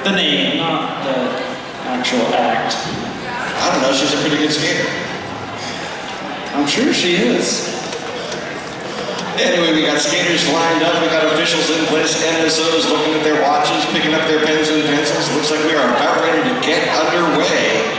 The name, not the actual act. I don't know, she's a pretty good skater. I'm sure she is. Anyway, we got skaters lined up, we got officials in place, NSOs looking at their watches, picking up their pens and pencils. Looks like we are about ready to get underway.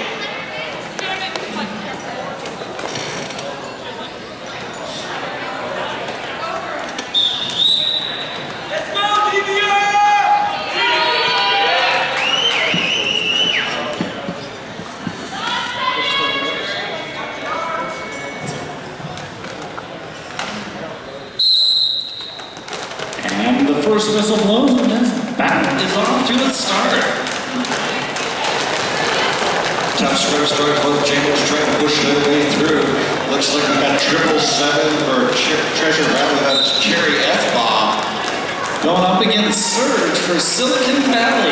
First whistle blows and this bat is off to its start. Tough square start, both chambers trying to push their way through. Looks like we got 777 for Treasure Valley. That's Cherry F-Bomb. Going up against Surge for Silicon Valley.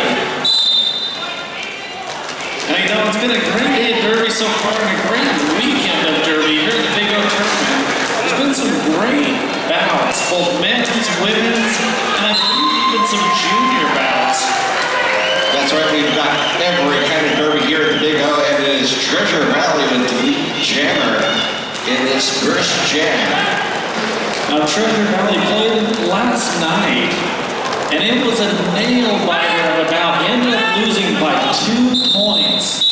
And you know, it's been a great day at Derby so far and a great weekend of Derby here at the Big O Tournament. There's been some great bouts, both men's, women's, and I believe even some junior bouts. That's right, we've got every kind of derby here at the Big O, and it is Treasure Valley with the lead jammer in this first jam. Now Treasure Valley played last night, and it was a nail-biter of a bout. He ended up losing by 2 points.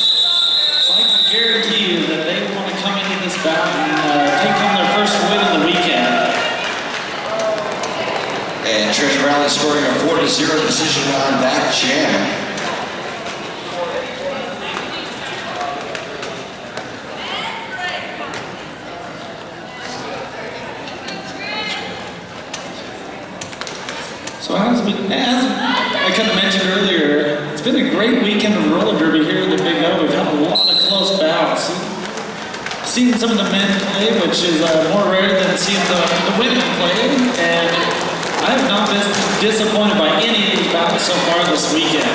So I can guarantee you that they want to come into this bout and take home their first win of the weekend. And Treasure Valley scoring a 4-0 decision on that jam. So as I kind of mentioned earlier, it's been a great weekend of roller derby here at the Big O. We've had a lot of close bouts. Seen some of the men play, which is more rare than seeing the women play, and I have not been disappointed by any of these bouts so far this weekend.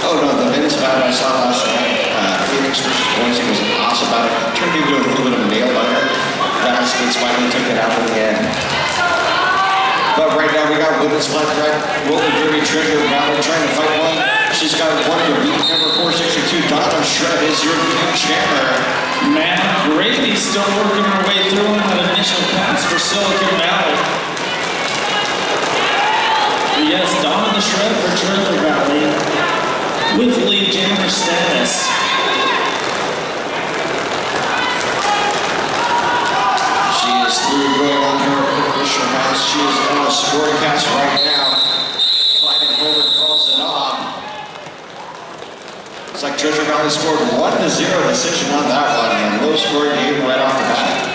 Oh no, the men's bout I saw last night, Phoenix versus Boise, was an awesome bout. It turned into a little bit of a nail biter. That skates finally took it out in the end. But right now we got women's flat track, roller derby, Treasure Valley trying to fight one. She's got one to beat. Number 462, Donna Shred is your new jammer. Matt Grady's still working her way through on that initial pass for Silicon Valley. Yes, Donna the Shred for Treasure Valley with lead jammer status. She is through going on her initial pass. She is on a scoring pass right now. Fighting over, calls it off. Looks like Treasure Valley scored 1-0 decision on that one. A low scoring game right off the bat.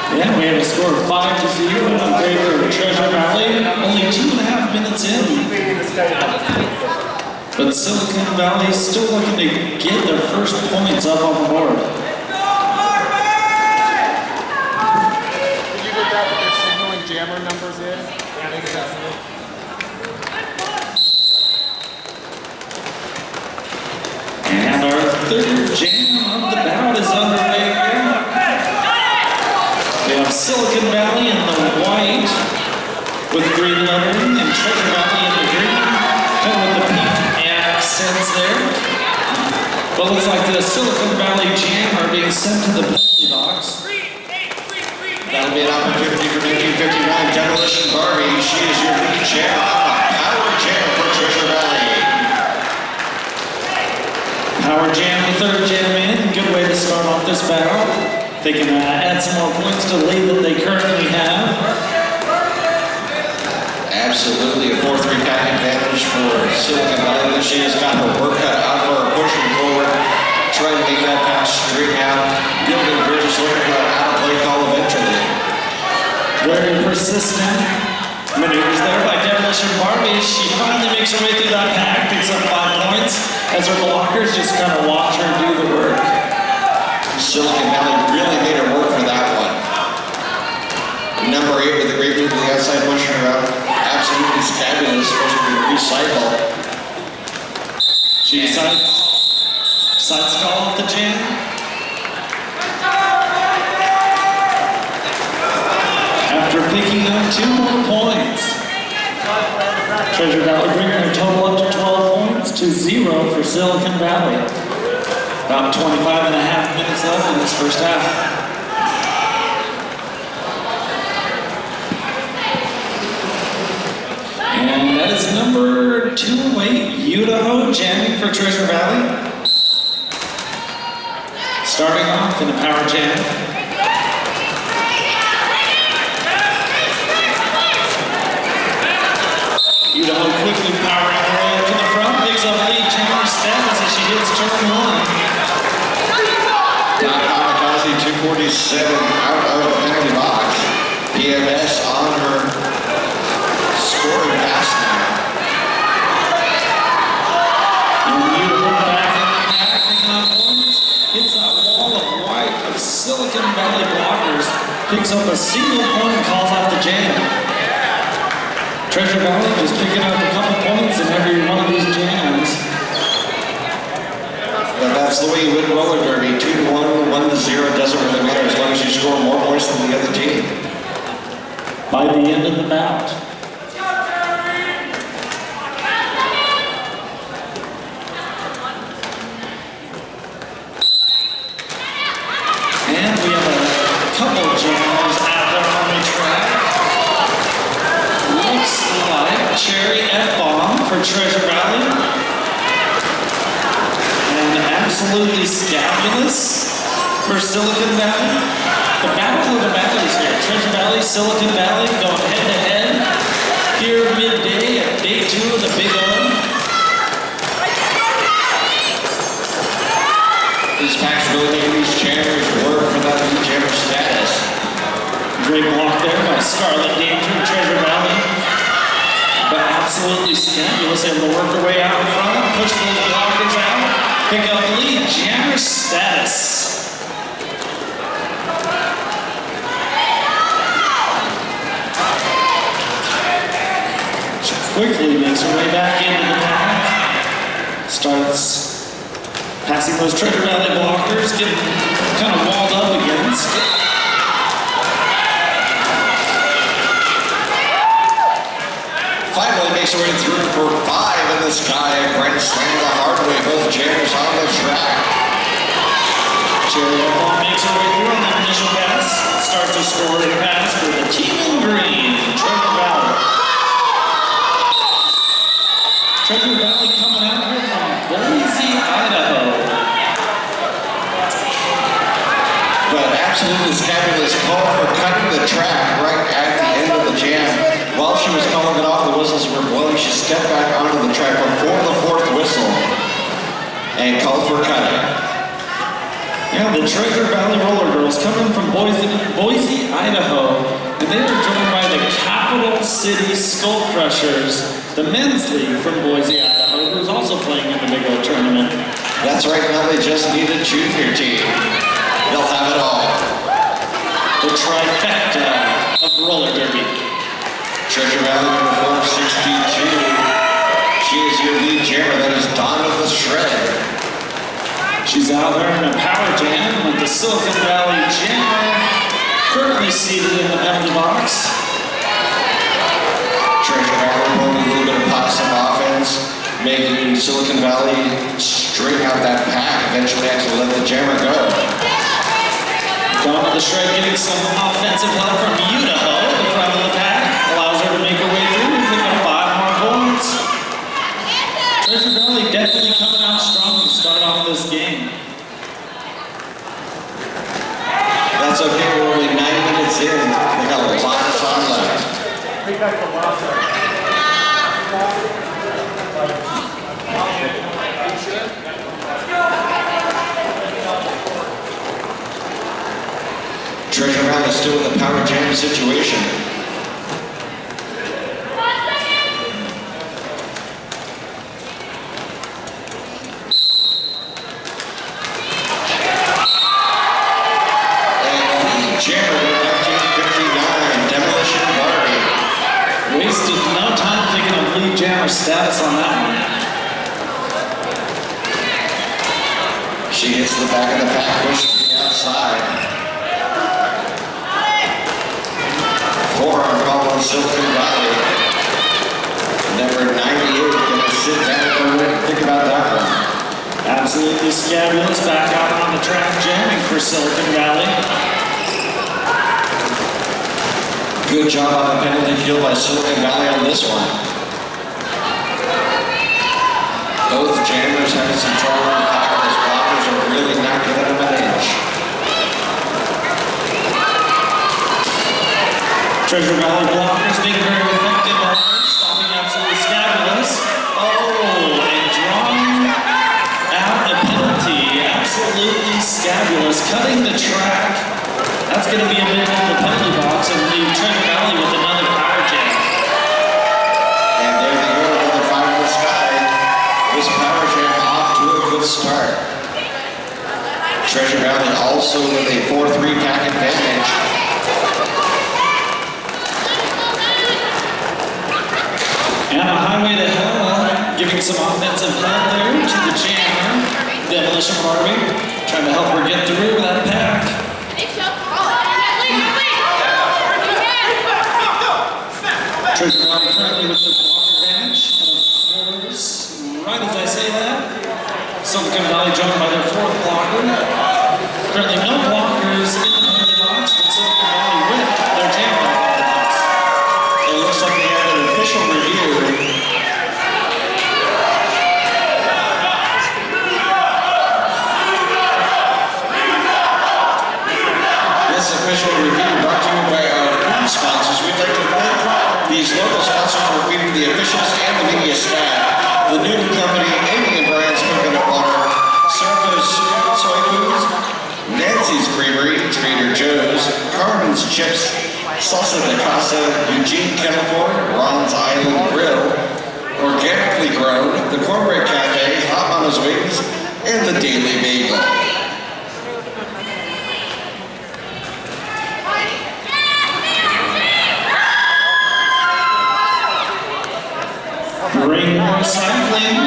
Yeah, we have a score of 5-0 in favor of Treasure Valley. Only 2.5 minutes in. But Silicon Valley is still looking to get their first points up on the board. Did you get that with their signaling jammer numbers in? Yeah, I think that's it. And our third jam of the bout is underway here. We have Silicon Valley in the white with green lettering and Treasure Valley in the green, kind of with the pink accents there. But looks like the Silicon Valley jam are being sent to the penalty box. That'll be an opportunity for 1959 Demolition Barbie. She is your lead jammer on the Power Jam for Treasure Valley. Power Jam, the third jam in. Good way to start off this battle. They can add some more points to the lead that they currently have. Absolutely a 4-3 pack advantage for Silicon Valley. She has got her work cut out for her, pushing forward, trying to make that pass straight out. Building bridges, looking for that out-of-play call eventually. Very persistent maneuvers there by Demolition Barbie. She finally makes her way through that pack, picks up 5 points, as her blockers just kind of watch her do the work. Silicon Valley really made her work for that one. Number 8 with a great move to the outside, pushing her out. Absolutely fabulous, supposed to be recycled. She decides to call off the jam. After picking up 2 more points. Treasure Valley bringing her total up to 12 points. points to 0 for Silicon Valley. About 25 and a half minutes left in this first half. And that is number 208, Idaho, jamming for Treasure Valley. Starting off in the power jam. Idaho quickly powering her way up to the front, picks up lead jammer status as she hits turn 1. Kamikaze 247 out of the penalty box. PMS on her scoring pass now. And Idaho back in the pack, picking up points. Hits that wall of white of Silicon Valley blockers. Picks up a single point and calls off the jam. Treasure Valley just picking up a couple points in every one of these jams. But that's the way you win roller derby. 2-1, 1-0, doesn't really matter as long as you score more points than the other team. By the end of the bout. And we have a couple jammers out there on the track. Looks like Cherry F-Bomb for Treasure Valley. And Absolutely Scabulous for Silicon Valley. The battle of the valleys here. Treasure Valley, Silicon Valley going head to head. Here midday at day 2 of the Big O. These packs really making these jammers work for that new jammer status. Great block there by Scarlet Danger in Treasure Valley. But Absolutely Scabulous able to work her way out in front, push those blockers out, pick up lead, jammer status. She quickly makes her way back into the pack. Starts passing those Treasure Valley blockers, getting kind of walled up against. Finally makes her way through for 5 in the sky. Grand slam the hard way, both jammers on the track. Cherry F-Bomb makes her way through on that initial pass. Starts a scoring pass for the team in green, Treasure Valley. Treasure Valley coming out here from Boise, Idaho. But Absolutely Scabulous call for cutting the track right at the end of the jam. While she was calling it off, the whistles were blowing. She stepped back onto the track before the 4th whistle and called for cutting. Yeah, the Treasure Valley Roller Girls coming from Boise, Idaho, and they were joined by the Capital City Skull Crushers, the men's league from Boise, Idaho, who's also playing in the Big O tournament. That's right, now they just need a junior team. They'll have it all. The trifecta of roller derby. Treasure Valley number 462. She is your lead jammer. That is Dawn of the Shred. She's out there in a power jam with the Silicon Valley jammer currently seated in the penalty box. Treasure Valley pulling a little bit of passive offense, making Silicon Valley string out that pack, eventually actually let the jammer go. Dawn of the Shred getting some offensive help from Idaho at the front of the pack. Allows her to make her way through and pick up 5 more points. Treasure Valley definitely coming out strong to start off this game. That's okay, we're only 9 minutes in. They got a lot of time left. Pick up the last one. Treasure Valley still in the power jam situation. Jammer in 1959, Demolition Barbie. Wasted no time picking up lead jammer status on that one. She hits the back of the pack, pushed to the outside. Forearm call on Silicon Valley. Number 98 gonna sit down for a win, pick Scabulous back out on the track jamming for Silicon Valley. Good job on the penalty kill by Silicon Valley on this one. Both jammers having some trouble in the pack. Those blockers are really not giving them an inch. Treasure Valley blockers being very effective on stopping absolutely Scabulous. Oh, and drawing out a penalty. Absolutely Scabulous. Cutting the track. That's going to be a bit in the penalty box and leave Treasure Valley with another power jam. And there they go, another fire in the sky. This power jam off to a good start. Treasure Valley also with a 4-3 pack advantage. And a highway to hell, giving some offensive help there to the jammer. Demolition Barbie, trying to help her get through that pack. Treasure Valley currently with the block advantage. And of course, right as I say that, Silicon Valley joined by their fourth blocker. Currently no blockers in the penalty box, but Silicon Valley with their jammer in the penalty box. It looks like they have an official review. This official review brought to you by our food sponsors. We'd like to thank these local sponsors for feeding the officials and the media staff. The Newton Company, Amy and Brian's Coconut Water, Sarko's Soy Foods, Nancy's Creamery, Trader Joe's, Carmen's Chips, Salsa de Casa, Eugene Kettle Corn, Ron's Island Grill, Organically Grown, the Cornbread Cafe, Hot Mama's Wings, and the Daily Bagel. Bring Recycling,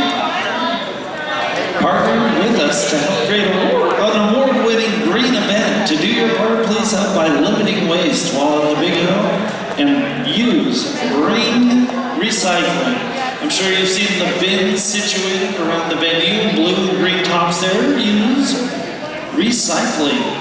partnered with us to help create an award-winning green event. To do your part, please help by limiting waste while in the Big O and use Bring Recycling. I'm sure you've seen the bins situated around the venue, blue and green tops there. Use recycling.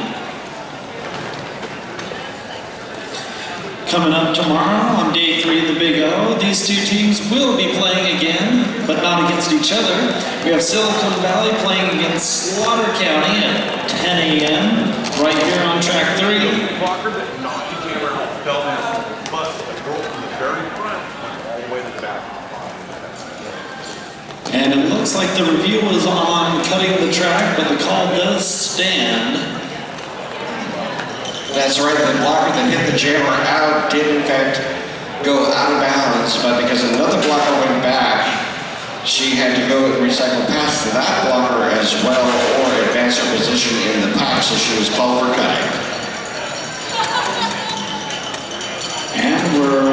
Coming up tomorrow on day 3 of the Big O, these two teams will be playing again, but not against each other. We have Silicon Valley playing against Slaughter County at 10 a.m. right here on track 3. Blocker that knocked the camera out, fell down, but the girl from the very front all the way to the back. And it looks like the review was on cutting the track, but the call does stand. That's right, the blocker that hit the jammer out did in fact go out of bounds, but because another blocker went back, she had to go and recycle past that blocker as well or advance her position in the pack, so she was called for cutting. And we're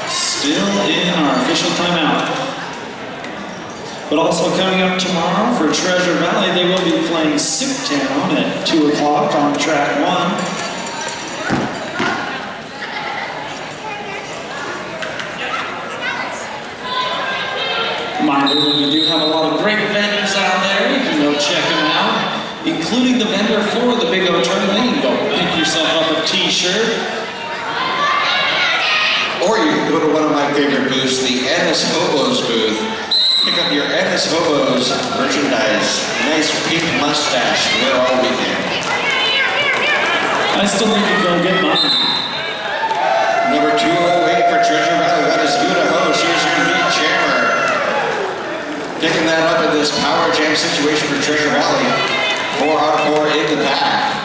still in our official timeout. But also coming up tomorrow for Treasure Valley, they will be playing Sicktown at 2 o'clock on track 1. Reminder that we do have a lot of great vendors out there. You can go check them out, including the vendor for the Big O tournament. You can go pick yourself up a t-shirt. Or you can go to one of my favorite booths, the Ennis Hobos booth. Pick up your Ennis Hobos merchandise. Nice pink mustache. Wear all weekend. I still need to go get mine. Number 208 for Treasure Valley. That is Una Host. Here's your lead jammer. Picking that up in this power jam situation for Treasure Valley. 4 out of 4 in the pack.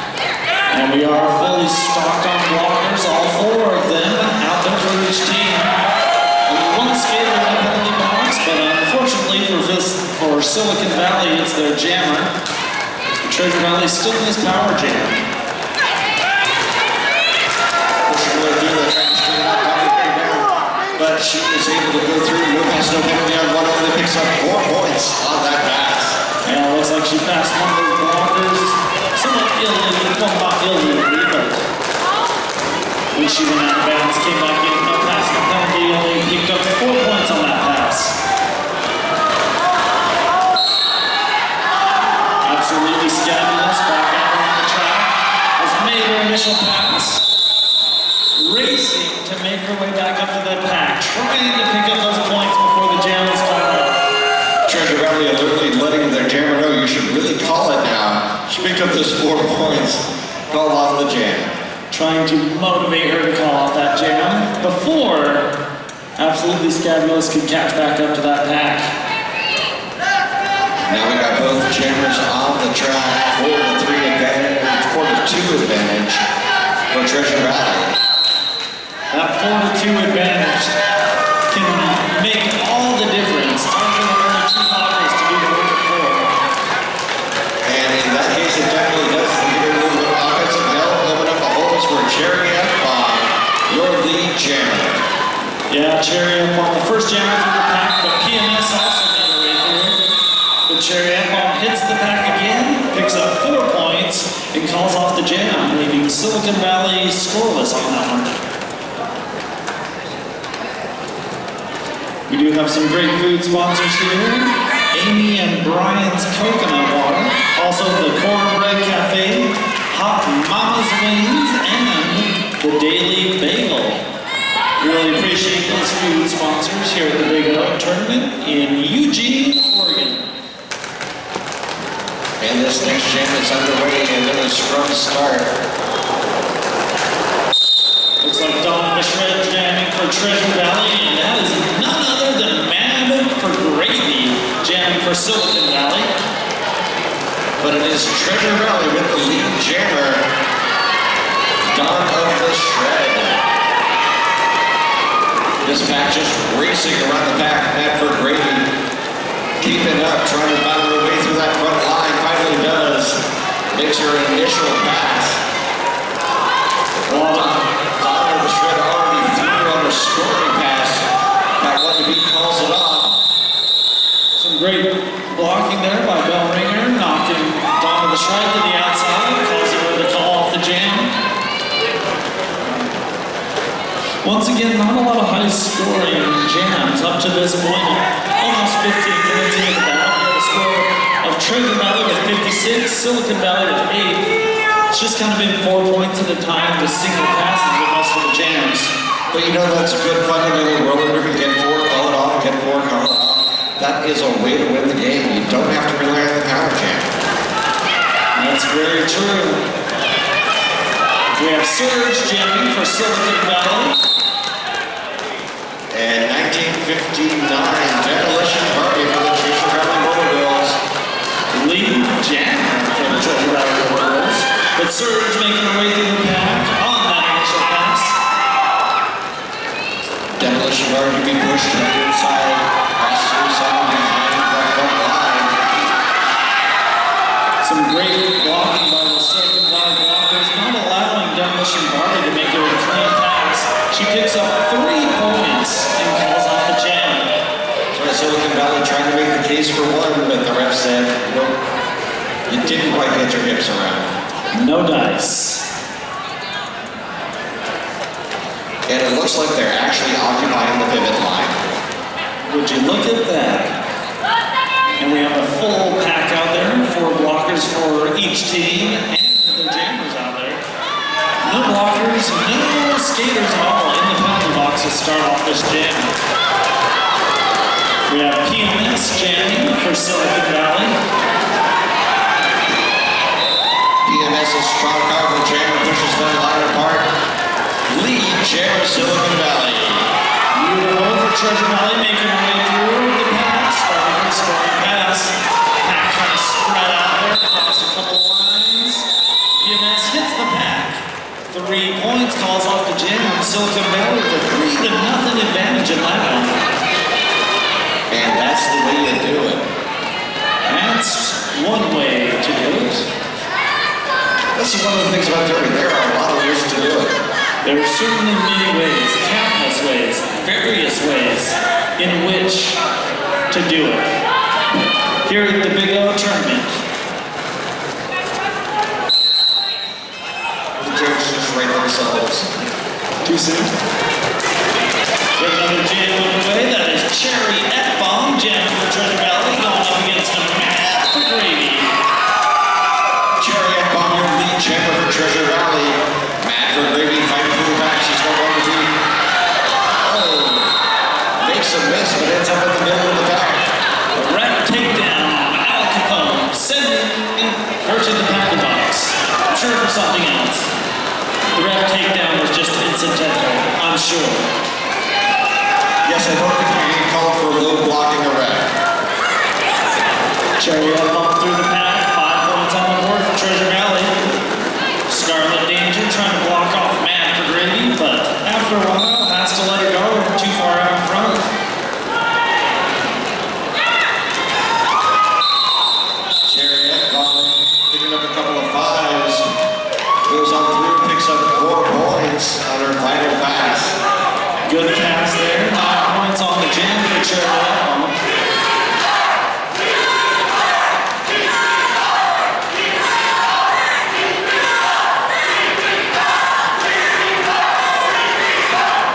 And we are fully stocked on blockers, all 4 of them out there for each team. Only one skater in the penalty box, but unfortunately for Silicon Valley, it's their jammer. Treasure Valley still in this power jam. Pushing way through the track, straight out, power down. But she is able to go through, no pass, no penalty on one, only picks up 4 points on that pass. Yeah, it looks like she passed one of those blockers. Somewhat illegally, well, not illegally, but when she went out of bounds, came back in, no pass, no penalty, only picked up 4 points on that pass. initial pass. Racing to make her way back up to the pack. Trying to pick up those points before the jam is called up. Treasure Valley literally letting their jammer know you should really call it now. She picked up those 4 points. Call off the jam. Trying to motivate her to call off that jam before Absolutely Scabulous could catch back up to that pack. Now we got both jammers on the track. 4-3 advantage, 4-2 advantage for Treasure Valley. That 4-2 advantage can make all the difference. Targeting only 2 blockers to do the work of 4. And in that case, it definitely does give you a little bit of offensive help. Open up the holes for Cherry F Bomb, your lead jammer. Yeah, Cherry F Bomb, the first jammer through the pack, but PMS also made her way through. But Cherry F Bomb hits the pack again, picks up 4 points, and calls off the jam, leaving Silicon Valley scoreless on that one. We do have some great food sponsors here. Amy and Brian's Coconut Water. Also the Cornbread Cafe, Hot Mama's Wings, and the Daily Bagel. Really appreciate those food sponsors here at the Big O Tournament in Eugene, Oregon. And this next jam is underway and then a scrum start. Looks like Donna Mishred jamming for Treasure Valley, and that is none other than Mad for Gravy jamming for Silicon Valley. But it is Treasure Valley with the lead jammer, Dawn of the Shred. This pack just racing around the back, Mad for Gravy. Keeping up, trying to battle her way through that front line. Finally does. Makes her initial pass. Dawn of the Shred already through on her scoring pass. That one to be calls it off. Some great blocking there by Bell Ringer, knocking Dawn of the Shred to the outside, causing her to call off the jam. Once again, not a lot of high-scoring jams up to this point. Almost 15 minutes into the battle. We have a score of Treasure Valley with 56, Silicon Valley with 8. It's just kind of been 4 points at a time with single passes with most of the jams. But you know that's a good fundamental roller derby. Get 4, call it off, get 4, call it off. That is a way to win the game. You don't have to rely on the power jam. That's very true. We have Surge jamming for Silicon Valley. And 1959 Demolition Party for the Treasure Valley Motor Girls. Lead jam for the Treasure Valley Motor Girls. But Surge making her way through the pack on that initial pass. Demolition Party to be pushed to the inside. Pass through someone behind that front line. Some great blocking by the Silicon Valley blockers, not allowing Demolition Party to make it a clean pass. She picks up 3 points and calls off the jam. So Silicon Valley trying to make the case for 1, but the ref said, nope, you didn't quite get your hips around. No dice. And it looks like they're actually occupying the pivot line. Would you look at that? And we have a full pack out there, 4 blockers for each team, and their jammers out there. No blockers, no skaters at all in the penalty box to start off this jam. We have PMS jamming for Silicon Valley. PMS's strong, powerful jammer pushes them line apart. Lead jammer Silicon Valley. Beautiful for Treasure Valley, making her way through the pass, starting her scoring pass. Pack trying to spread out there, across a couple lines. PMS hits the pack. 3 points, calls off the jam. Silicon Valley with a 3-0 advantage in that one. And that's the way you do it. That's one way to do it. This is one of the things about derby. There are a lot of ways to do it. There are certainly many ways, countless ways, various ways in which to do it. Here at the Big O Tournament. The jokes just rate themselves. Too soon? We have another jam underway. That is Cherry F Bomb jamming for Treasure Valley, going up against a Mad for Gravy. Cherry F Bomb, your lead jammer for Treasure Valley. for something else. The ref takedown was just incidental, I'm sure. Yes, I don't think you're getting called for low blocking a ref. Cherry up bump through the path, 5 points on the board for Treasure Valley. Scarlet Danger trying to block off Matt for Grady, but after a while has to let it go, too far out in front. Chariot picking up a couple of 5s. Goes on through, picks up 4 points on her final pass. Good pass there, 9 points on the jam for Chariot.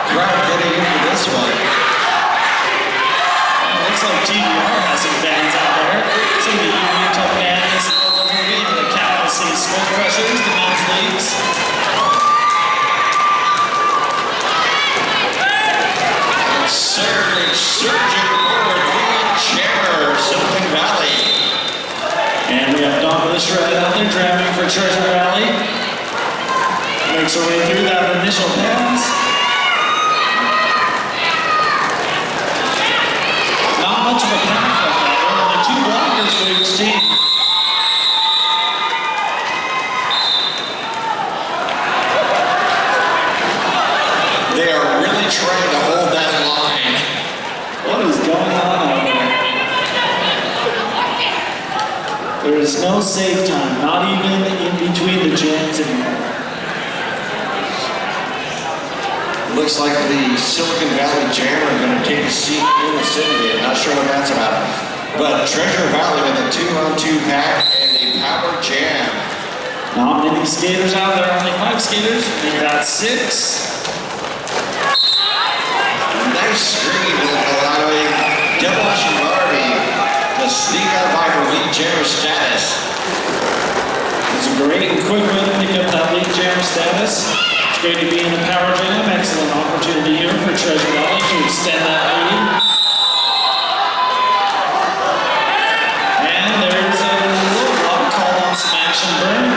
Crowd getting into this one. Looks like GBR has some fans out there. Some of the Utah fans, the Capital City Smoke Crushers, the men's leagues. Surging forward, Leland Jammer, Silicon Valley. And we have Donna the Shred out there driving for Treasure Valley. Makes her way through that initial pass. Not much of a pass left out there. Only 2 blockers for each team. They are really trying to hold that line. What is going on out there? There is no save time, not even in between the jams anymore. Looks like the Silicon Valley Jammer are going to take a seat in the city. Not sure what that's about. But Treasure Valley with a 2-on-2 pack and a power jam. Not many skaters out there, only 5 skaters. They got 6. Nice screen allowing Devilish and Barbie to sneak out by her lead jammer status. It's a great and quick way to pick up that lead jam status. It's great to be in the power jam. Excellent opportunity here for Treasure Valley to extend that lead. And there's a little block called on Smash and Burn.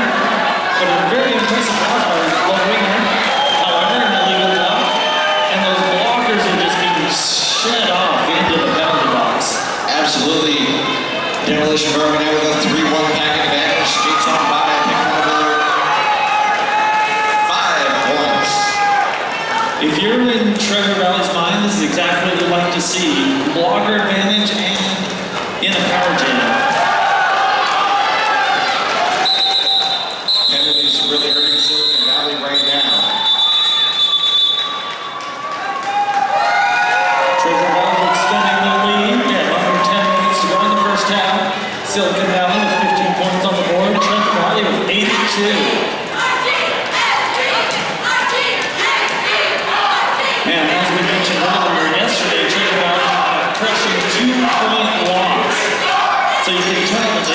But a very impressive block by Love Winger. However, an illegal block. And those blockers are just being shed off into the penalty box. Absolutely. Demolition Bourbon now with a 3-1 pack advantage. Skates on by, picking up another 5 points. If you're in Treasure Valley's mind, this is exactly what you'd like to see. Blocker advantage and in a power jam. Penalties really hurting Silicon Valley right now. Treasure Valley extending the lead. We have under 10 minutes to go in the first half. Silicon Valley with 15 points on the board. Treasure Valley with 82. And as we mentioned earlier yesterday, Treasure Valley had a crushing 2-point loss. So you can tell that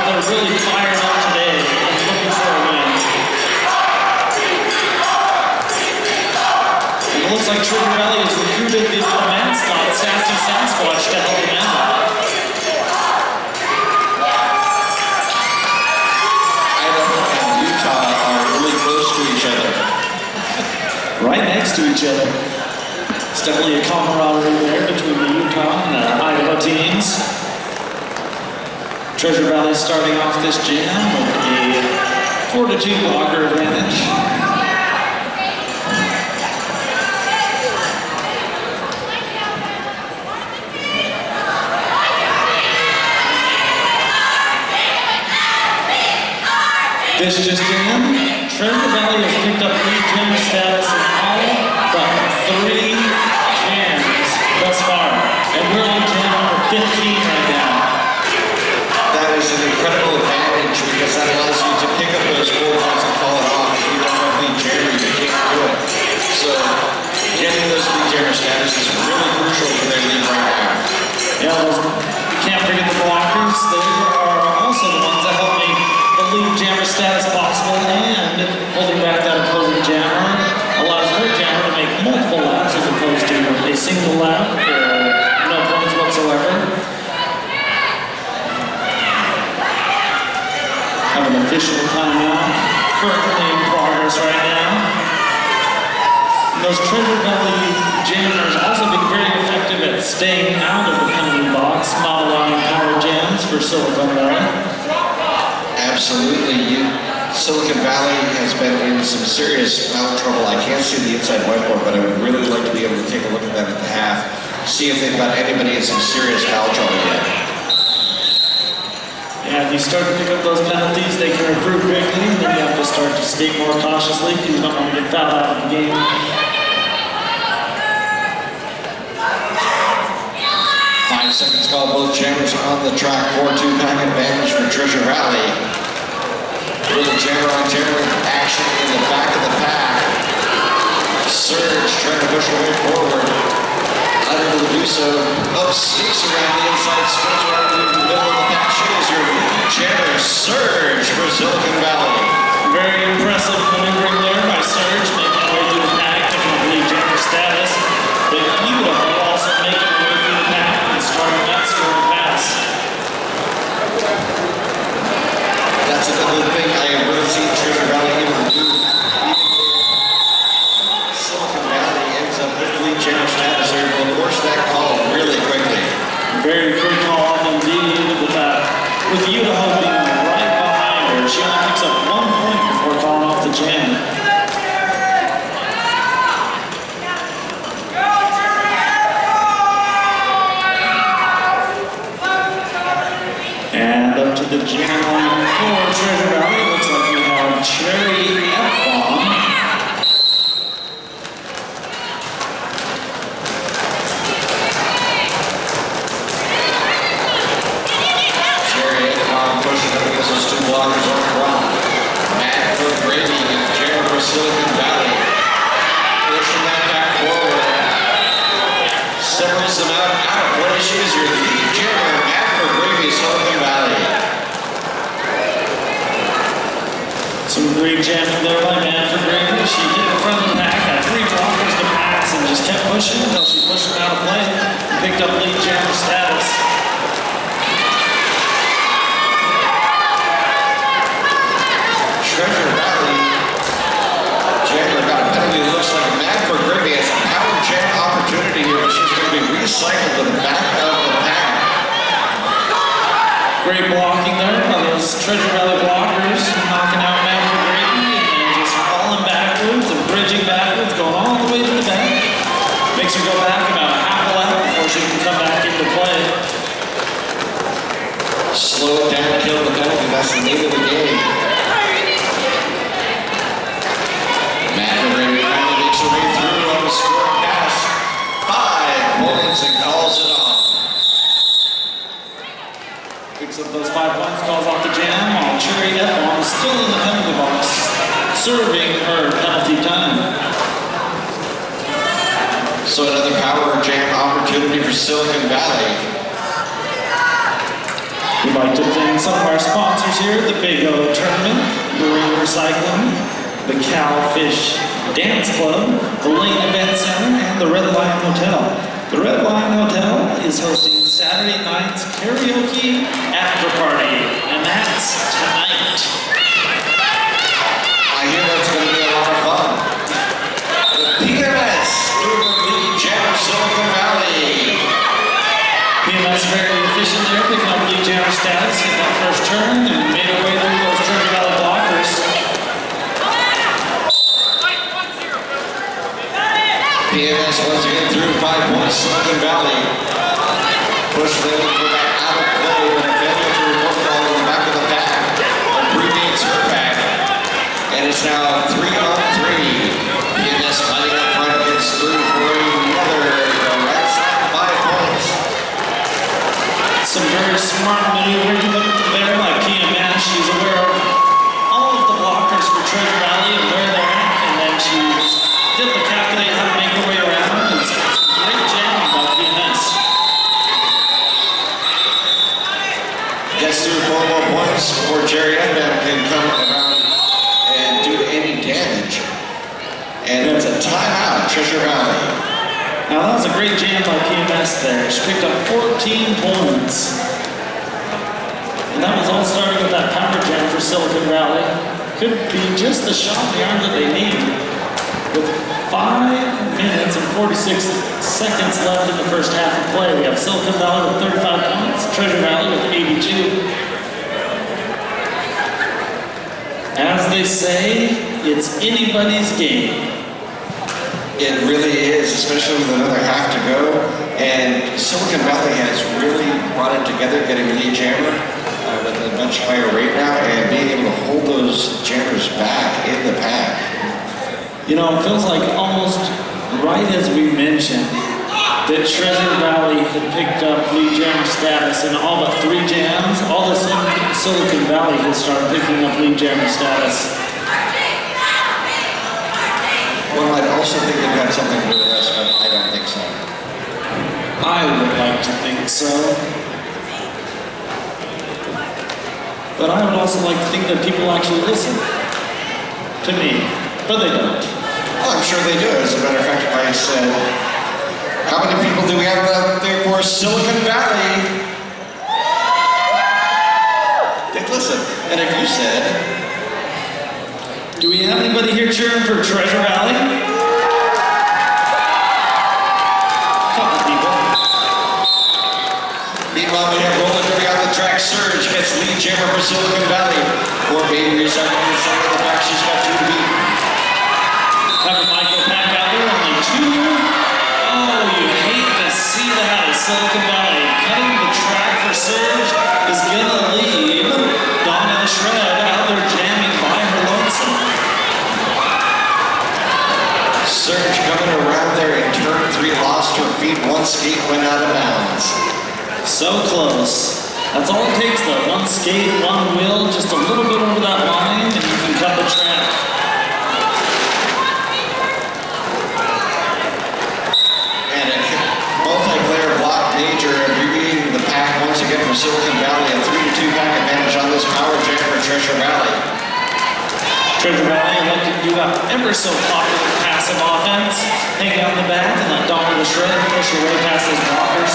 they're really fired up today and looking for a win. And it looks like Treasure Valley has recruited the mascot, Sassy Sasquatch, to help them out. Idaho and Utah are really close to each other. Right next to each other. It's definitely a camaraderie there between the Utah and the Idaho teams. Treasure Valley starting off this jam with a 4-2 blocker advantage. This just in. Treasure Valley has picked up lead jammer status in all but 3 jams thus far. And we're on jam number 15 right now. That is an incredible advantage because that allows you to pick up those 4 points and call it off. If you don't have lead jammer, you can't do it. So getting those lead jammer status is really crucial for their lead right now. Yeah, you can't forget the blockers. They are also the ones that help make the lead jammer status possible, and holding back that opposing jammer allows their jammer to make multiple laps as opposed to a single lap or no points whatsoever. Have an official timeout currently in progress right now. Those Treasure Valley jammers also been very effective at staying out of the penalty box, not allowing power jams for Silicon Valley. Absolutely. Silicon Valley has been in some serious foul trouble. I can't see the inside whiteboard, but I would really like to be able to take a look at that at the half, see if they've got anybody in some serious foul trouble yet. Yeah, if you start to pick up those penalties, they can improve quickly, and then you have to start to skate more cautiously because you don't want to get fouled out of the game. 5 seconds called, both jammers on the track, 4-2 pack advantage for Treasure Valley. Little jammer on jammer action in the back of the pack. Surge trying to push away forward. Unable to do so. Up sneaks around the inside, stretch around to the middle of the pack. She is your lead jammer, Surge for Silicon Valley. Very impressive maneuvering there by Surge, making her way through the pack, taking the lead jammer status. But Utah also making her way through the pack and starting that scoring pass. That's another thing I have really seen Treasure Valley able to do. Silicon Valley ends up with lead jammer status. They're able to force that call really quickly. Very quick call off indeed with that. With Utah being right behind her, she only picks up 1 point before calling off the jam. And up to the jam line for Treasure Valley. Looks like we have Cherry F-Bomb. Cherry F-Bomb pushing up against those two blockers on the front. Mad for Gravy and jammer for Silicon Valley. Pushing that back forward. Separates them out of play. She is your lead jammer, Mad for Gravy, Silicon Valley. Some great jamming there by Manfred Green. She hit the front of the pack, had 3 blockers to pass, and just kept pushing until she pushed them out of play and picked up lead jammer status. Treasure Valley jammer got a penalty. It looks like Mad for Gravy has a power jam opportunity here, but she's going to be recycled to the back of the pack. Great blocking there by those Treasure Valley blockers, knocking out Manfred Green and just falling backwards and bridging backwards, going all the way to the back. Makes her go back about a half a lap before she can come back into play. Slow it down, kill the penalty. That's the name of the game. Manfred Gravy finally makes her way through on the scoring pass. 5 points and calls it off. Picks up those 5 points, calls off the jam, while Cherry F-Bomb is still in the penalty box, serving her penalty time. So another power jam opportunity for Silicon Valley. We'd like to thank some of our sponsors here, the Big O Tournament, Marine Recycling, the Cowfish Dance Club, the Lane Event Center, and the Red Lion Hotel. The Red Lion Hotel is hosting Saturday night's karaoke after party, and that's tonight. I hear that's going to be a lot of fun. The PMS through the jammer Silicon Valley. PMS very efficient there, picking up lead jammer status, hit that first turn, and made her way through those Treasure Valley blockers. PMS once again through 5 points, Silicon Valley. Push them for that out of play, but a failure to report call in the back of the pack. Abbreviates her pack. And it's now 3-on-3. PMS fighting up front, gets through for another right side 5 points. Some very smart maneuvering there by PMS. She's aware of all of the blockers for Treasure Valley and where they're at, and then she did the calculate how to make her way around. It's great jamming by PMS. Gets through 4 more points before Jerry F-Bomb can come around and do any damage. And it's a timeout, Treasure Valley. Now that was a great jam by PMS there. She picked up 14 points. And that was all starting with that power jam for Silicon Valley. could be just the shot in the arm that they need. With 5 minutes and 46 seconds left in the first half of play, we have Silicon Valley with 35 points, Treasure Valley with 82. As they say, it's anybody's game. It really is, especially with another half to go. And Silicon Valley has really brought it together, getting Lee Jammer with a much higher rate now, and being able to hold those jammers back in the pack. You know, it feels like almost right as we mentioned that Treasure Valley had picked up lead jammer status in all but 3 jams, all of a sudden Silicon Valley had started picking up lead jammer status. Well, I'd also think it had something to do with this, but I don't think so. I would like to think so. But I would also like to think that people actually listen to me, but they don't. Well, I'm sure they do. As a matter of fact, if I said, how many people do we have out there for Silicon Valley? They'd listen. And if you said, do we have anybody here cheering for Treasure Valley? Couple people. meanwhile, we have Roland Derby on the track. Surge gets lead jammer for Silicon Valley. For Baby recycling the center of the back. She's got 2 to beat. Having Michael Pack out there, only 2. Oh, you hate to see that. Silicon Valley cutting the track for Surge is gonna leave Donna the Shred out there jamming by her lonesome. Surge coming around there in turn 3, lost her feet. 1 skate went out of bounds. So close. That's all it takes though. 1 skate, 1 wheel, just a little bit over that line, and you can cut the track. And a multiplayer block major beating the pack once again for Silicon Valley. A 3-2 pack advantage on this power jam for Treasure Valley. Treasure Valley elected to do that ever so popular passive offense. Hang out in the back and let Donna the Shred push her way past those blockers.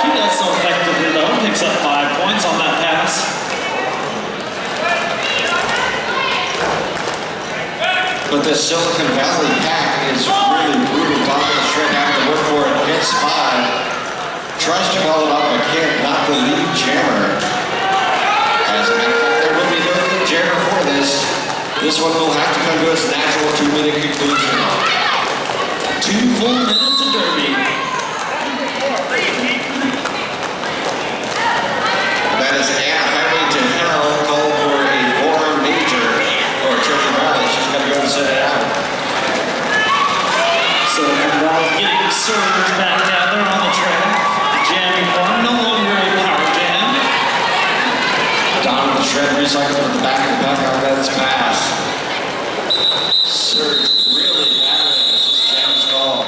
She does so effectively though, picks up 5 points on that pass. But the Silicon Valley pack is really brutal. Donna the Shred having to work for it. Gets 5. Tries to follow it up but can't knock the lead jammer. As a matter of fact, there will be no lead jammer for this. This one will have to come to its natural 2-minute conclusion. 2 full minutes of Derby. That is Anna Highway to Hell, called for a 4-arm major for Treasure Valley. She's got to go and set it out. So Valley getting Surge back out there on the track. Jamming form, no longer a power jam. Donna the Shred recycles with the back of the pack on that pass. Surge really battling as this jam is called.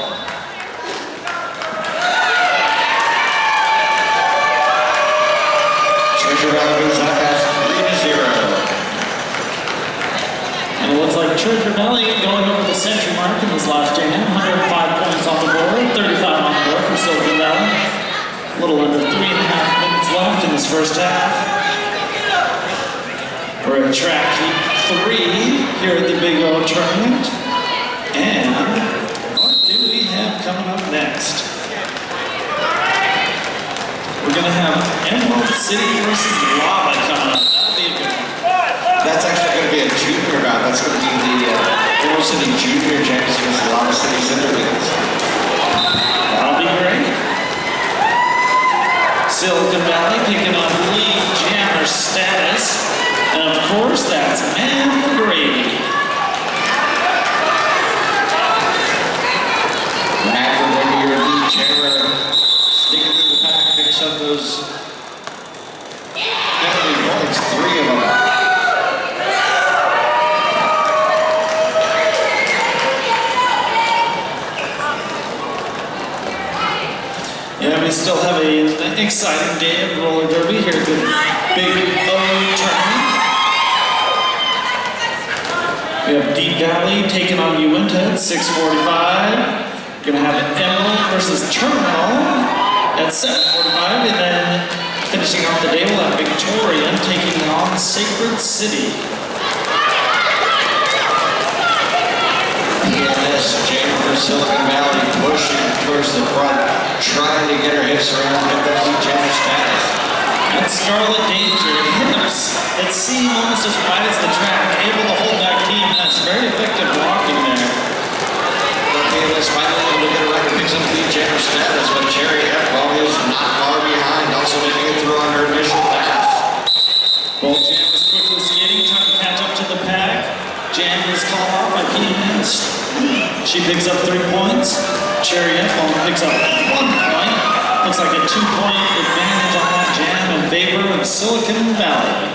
Treasure Valley goes up as 3-0. And it looks like Treasure Valley going over the century mark in this last jam. 105 points on the board, 35 on the board for Silicon Valley. A little under 3.5 minutes left in this first half. We're at track heat 3 here at the Big O tournament. And what do we have coming up next? We're gonna have Emerald City versus Lava coming up. That'll be a good one. That's actually going to be a junior round. That's going to be the Emerald City Junior Jams against the Lava City Cinderwings. That'll be great. Silicon Valley picking up lead jammer status. And of course, that's Man Grady. Matt from Wendy, your lead jammer, sticking through the pack, picks up those penalty points, 3 of them. Yeah, we still have an exciting day of roller derby here at the Big O tournament. We have Deep Valley taking on Uinta at 6:45. Gonna have Emerald versus Terminal at 7:45, and then finishing off the day we'll have Victorian taking on Sacred City. towards the front, trying to get her hips around, get that lead jammer status. That Scarlet Danger hips, it seemed almost as wide as the track, able to hold that team. That's very effective blocking there. Michaela's finally able to get around and picks up lead jammer status, but Cherry F-Ball is not far behind, also making it through on her initial pass. Both Jam is quickly skating, trying to catch up to the pack. Jam is called off by Katie Mist. She picks up 3 points. Cherry F-Ball picks up 1 point. Looks like a 2-point advantage on that Jam in favor of Silicon Valley.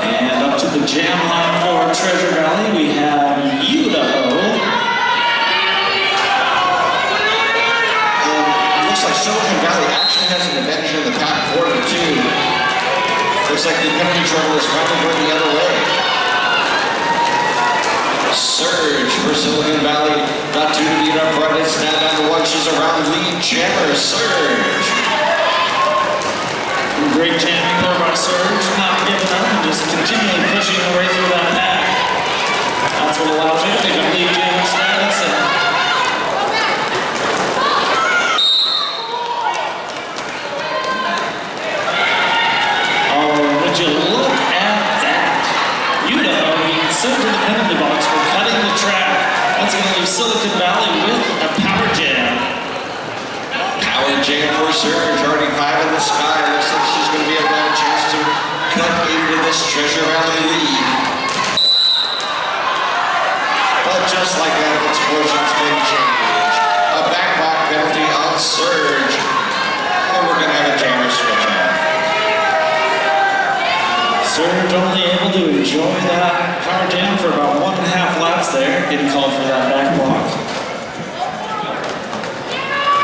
And up to the Jam line for Treasure Valley, we have Idaho. Looks like Silicon Valley actually has an advantage in the pack 4-2. Looks like the penalty trouble is finally going the other way. Surge for Silicon Valley. Got 2 to beat up front. It's now down to 1. She's around lead jammer. Surge. Great jamming there by Surge, not giving up and just continually pushing her way through that pack. That's what allows you to pick up lead jammer status. Would you look at that? Idaho being sent to the penalty box for cutting the track. That's going to leave Silicon Valley with a power jam. Power jam for Surge. Already 5 in the sky. Looks like she's going to be able to have a chance to cut into this Treasure Valley lead. But just like that, it's 4 shots been changed. A backblock penalty on Surge. And we're going to have a jammer switch on. Surge only able to enjoy that power jam for about 1.5 laps there, getting called for that back block.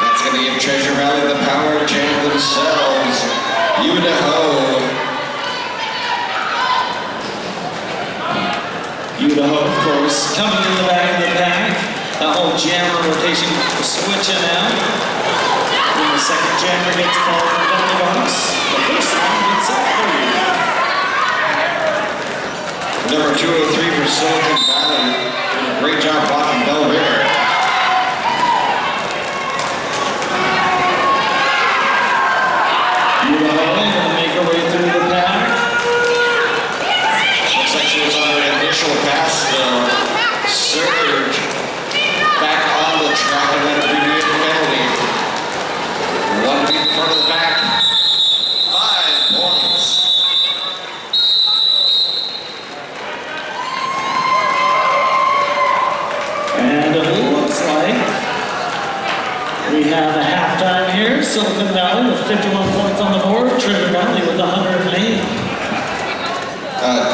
That's going to give Treasure Valley the power jam themselves. Idaho. Idaho, of course, coming in the back of the pack. That whole jammer rotation switching out. When the second jammer gets called for the penalty box, the first one gets up free. Number 203 for Silicon Valley. Did a great job blocking Bell River. Idaho going to make her way through the pack. Looks like she was on her initial pass though. Surge back on the track and then a previous penalty. 1 beat in front of the back. 5 points. And it looks like we have a halftime here. Silicon Valley with 51 points on the board. Treasure Valley with 108.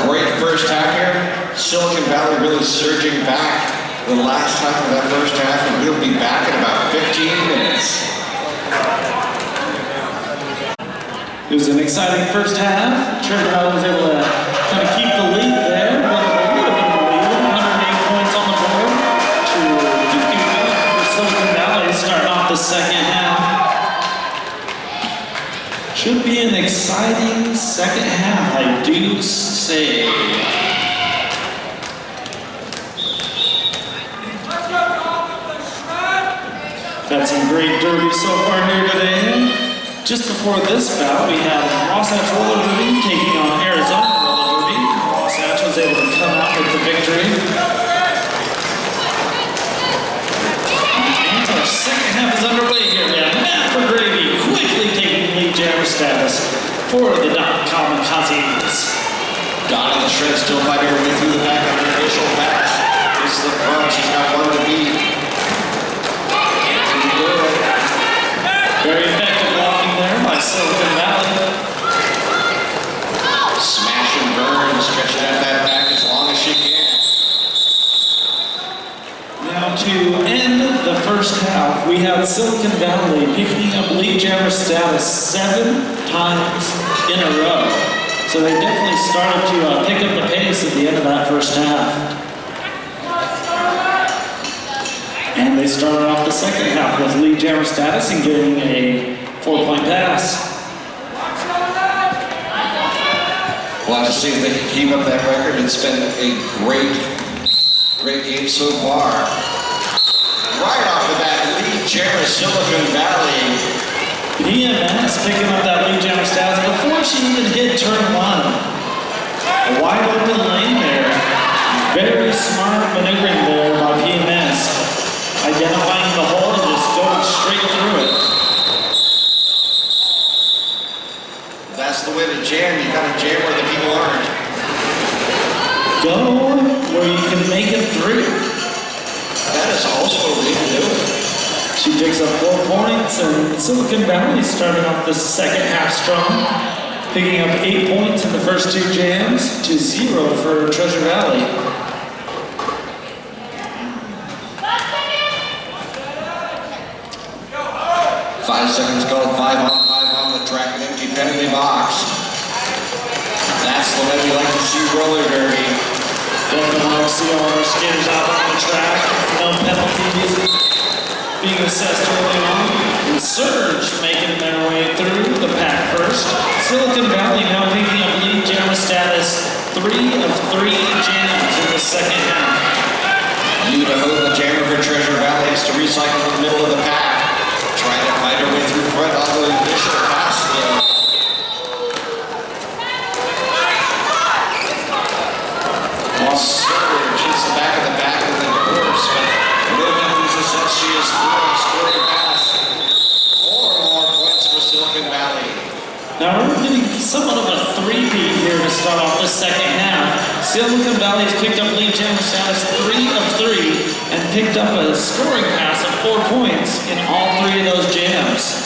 Great first half here. Silicon Valley really surging back the last half of that first half, and we'll be back in about 15 minutes. It was an exciting first half. Treasure Valley was able to kind of keep the lead there. A little bit of the lead, 108 points on the board to 51 for Silicon Valley starting off the second half. Should be an exciting second half, I do say. Got some great derby so far here today. Just before this bout, we have Wasatch Roller Derby taking on Arizona Roller Derby. Wasatch was able to come out with the victory. And our second half is underway here. We have Matt McGravy quickly taking lead jammer status for the Kamikazes. Donna the Shred still fighting her way through the back on her initial pass. This is the front. She's got 1 to beat. Very effective blocking there by Silicon Valley. Smash and burn, stretching out that back as long as she can. Now to end the first half, we had Silicon Valley picking up lead jammer status 7 times in a row. So they definitely started to pick up the pace at the end of that first half. And they started off the second half with lead jammer status and getting a 4-point pass. We'll have to see if they can keep up that record. It's been a great game so far. Right off the bat, lead jammer Silicon Valley. PMS picking up that lead jammer stats before she even hit turn one. A wide open lane there. Very smart maneuvering there by PMS. Identifying the hole and just going straight through it. That's the way to jam. You gotta jam where the people aren't. Go where you can make it through. That is also a way to do it. She picks up 4 points, and Silicon Valley starting off the second half strong, picking up 8 points in the first 2 jams to 0 for Treasure Valley. Five seconds called, 5 on the track, an empty penalty box. That's the way we like to see roller derby. Definitely like to see all our skaters out on the track. No penalties being assessed early on. And Surge making their way through the pack first. Silicon Valley now picking up lead jammer status, 3 of 3 jams in the second half. You to hold the jammer for Treasure Valley has to recycle in the middle of the pack. Trying to find her way through front on the initial pass though. While Surge hits the back of the course, but no difference that she is through a scoring pass. 4 more points for Silicon Valley. Now we're getting somewhat of a three-peat here to start off the second half. Silicon Valley has picked up lead jammer status 3 of 3 and picked up a scoring pass of 4 points in all 3 of those jams.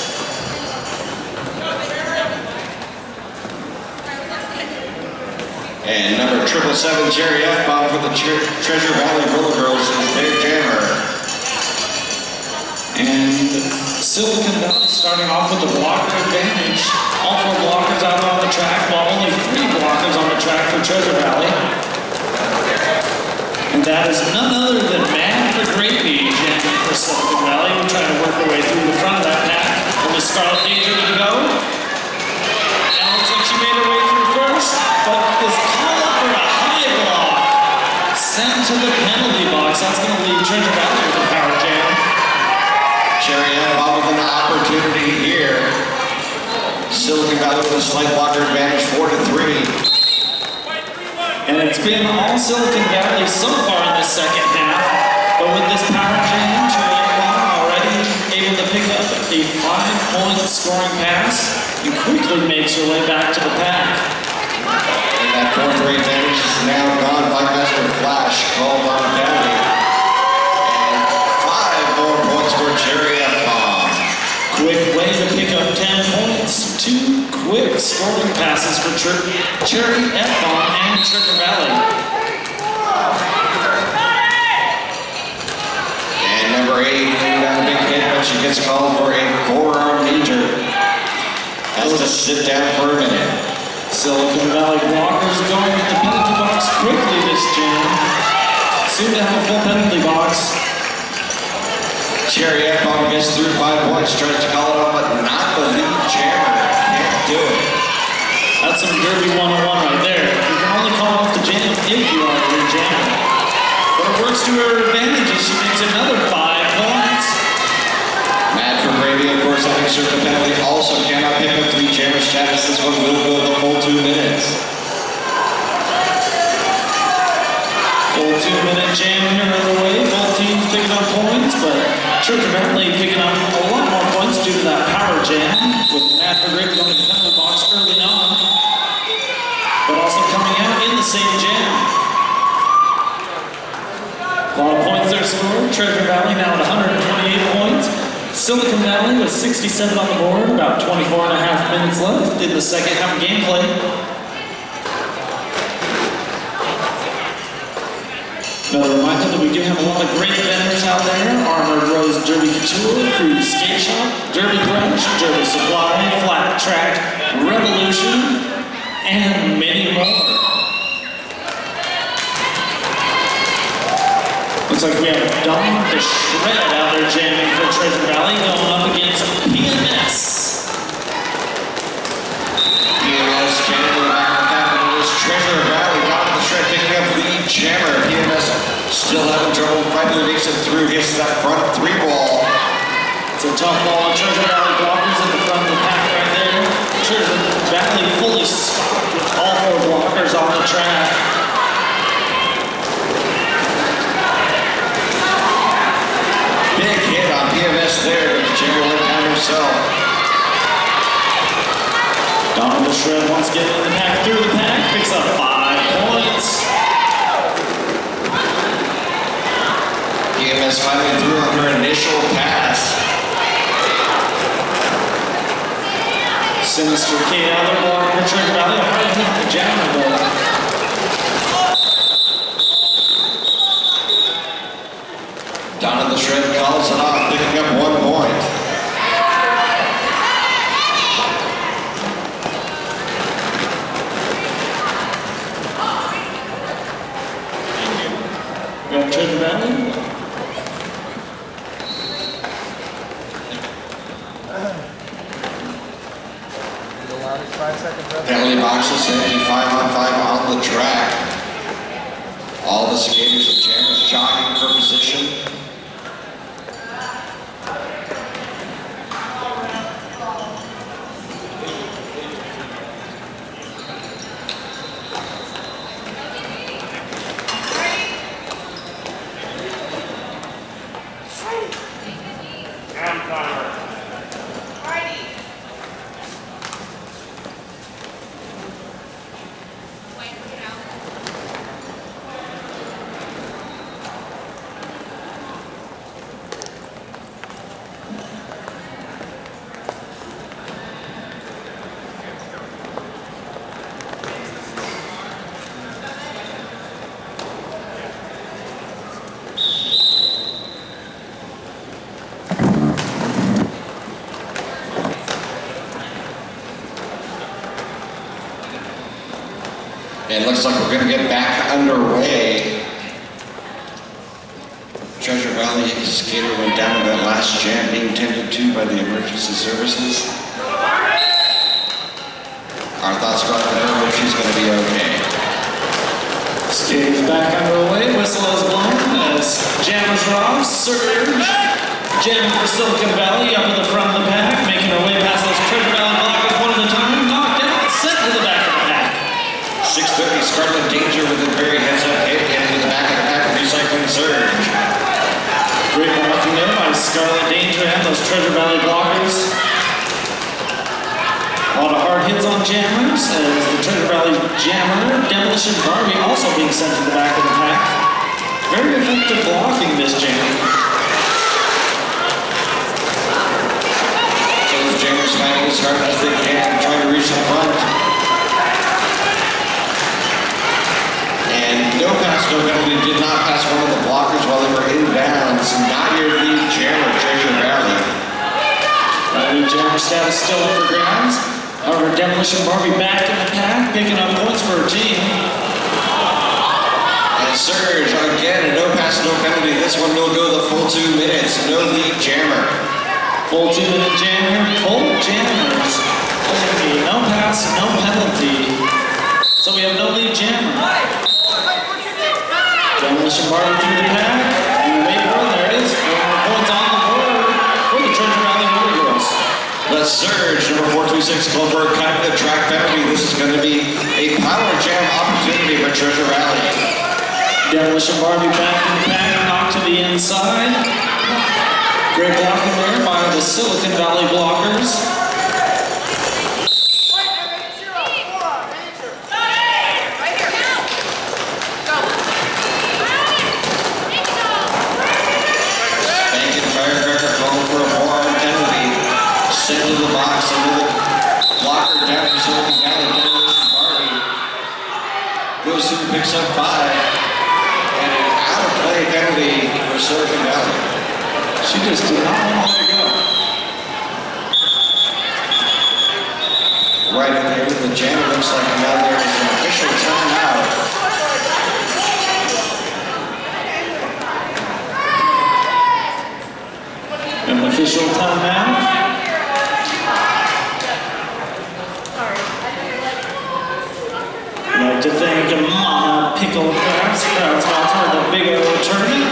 And number 777, Jerry F-Bomb for the Treasure Valley Roller Girls is their jammer. And Silicon Valley starting off with the blocker advantage. All 4 blockers out on the track, while only 3 blockers on the track for Treasure Valley. And that is none other than Mad for Gravy jamming for Silicon Valley. We're trying to work our way through the front of that pack. Only Scarlet Danger to go. And it looks like she made her way through first, but is called up for a high block. Sent to the penalty box. That's going to leave Treasure Valley with a power jam. Jerry F-Bomb with an opportunity here. Silicon Valley with a slight blocker advantage, 4 to 3. And it's been all Silicon Valley so far in this second half, but with this power jam, Jerry F-Bomb already able to pick up a 5-point scoring pass and quickly makes her way back to the pack. And that 4-3 advantage is now gone. Master Flash called on the penalty. And 5 more points for Jerry F-Bomb. Quick way to pick up 10 points. 2 quick scoring passes for Cherry F-Bomb and Treasure Valley. And number 8, got a big hit, but she gets called for a forearm injury. Has to sit down for a minute. Silicon Valley blockers going to the penalty box quickly this jam. Soon to have a full penalty box. Cherry F-Bomb gets through 5 points, tries to call it off, but not the lead jammer. Can't do it. That's some Derby 101 right there. You can only call off the jam if you are the lead jammer. But it works to her advantage as she makes another 5 points. Mad for Gravy, of course, having served the penalty, also cannot pick up 3 jammer status. This one will go the full 2 minutes. Full 2-minute jam here on the way. Both teams picking up points, but Treasure Valley picking up a lot more points due to that power jam, with Mad for Gravy going to the penalty box early on, but also coming out in the same jam. A lot of points there scored. Treasure Valley now at 128 points. Silicon Valley with 67 on the board, about 24 and a half minutes left in the second half of gameplay. Another reminder that we do have a lot of great vendors out there. Armored Rose Derby Couture, Cruise Skate Shop, Derby Crunch, Derby Supply, Flat Track, Revolution, and many more. Looks like we have Dawn the Shred out there jamming for Treasure Valley, going up against PMS. PMS jamming in the back of the pack, and it is track. Big hit on PMS there, but the jammer went down himself. Donovan Shred once again in the pack, through the pack, picks up 5 points. PMS finally threw on her initial pass. Sinister Kate out there blocking the Trigger Valley. A hard hit to Jammer though. Donovan Shred calls it off, picking up 1 point. We got Trigger Valley. The loudest 5 seconds left. Penalty boxes empty, 5-on-5 on the track. All the skaters and jammers jogging for position. And it looks like we're going to get back underway. Treasure Valley skater went down in that last jam, being tended to by the emergency services. Our thoughts go out to her, hope she's going to be okay. Skating's back underway. Whistle is blown as Jammers are off. Surge. Jamming for Silicon Valley up at the front of the pack, making her way past those Treasure Valley blockers one at a time. Knocked out, sent to the back of the pack. 6:30, Scarlet Danger with a very heads-up hit into the back of the pack, recycling Surge. Great blocking there by Scarlet Danger and those Treasure Valley blockers. A lot of hard hits on Jammers as the Treasure Valley Jammer, Demolition Barbie also being sent to the back of the pack. Very effective blocking this jam. So the Jammers fighting as hard as they can, trying to reach the front. And no pass, no penalty, did not pass one of the blockers while they were in bounds. Not your lead jammer, Treasure Valley. Lead Jammer status still up for grabs. However, Demolition Barbie back in the pack, picking up points for her team. And Surge, again, a no pass, no penalty. This one will go the full 2 minutes. No lead jammer. Full 2-minute jam here. Full Jammers. Only no pass, no penalty. So we have no lead jammer. Demolition Barbie through the pack. And wait for it. There it is. 4 more points on the board for the Treasure Valley Warriors. The Surge, number 426, called for a cut in the track penalty. This is going to be a power jam opportunity for Treasure Valley. Demolition Barbie back in the pack, knocked to the inside. Great blocking there by the Silicon Valley blockers. Spanking Firecracker calling for a forearm penalty. Sent to the box, into the blocker down to Silicon Valley. Demolition Barbie goes through and picks up 5. And an out of play penalty for Silicon Valley. She just did not want to let it go. Right in there, the jam looks like now there is an official timeout. An official timeout. I'd like to thank Mama Pickle Crafts, proud sponsor of the Big O attorney.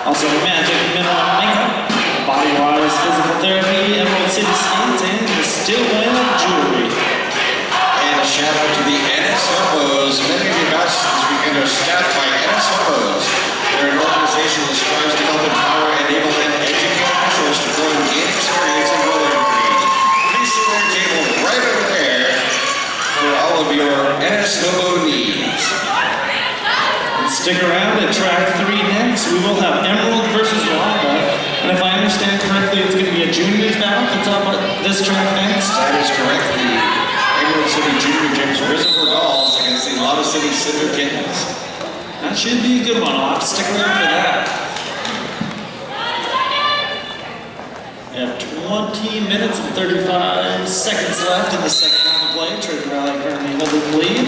Also Magic Mineral Makeup, Body Wise Physical Therapy, Emerald City Skates, and the Stillwell Jewelry. And a shout out to the NS Harbos, many your SO needs. And stick around at track 3 next. We will have Emerald versus Lava. And if I understand correctly, it's going to be a juniors bout that's up at this track next. That is correct. The Emerald City Junior Gyms Reservoir Dolls against the Lava City Cinder Kittens. That should be a good one. I'll have to stick around for that. We have 20 minutes and 35 seconds left in the second half of play. Treasure Valley currently holding the lead.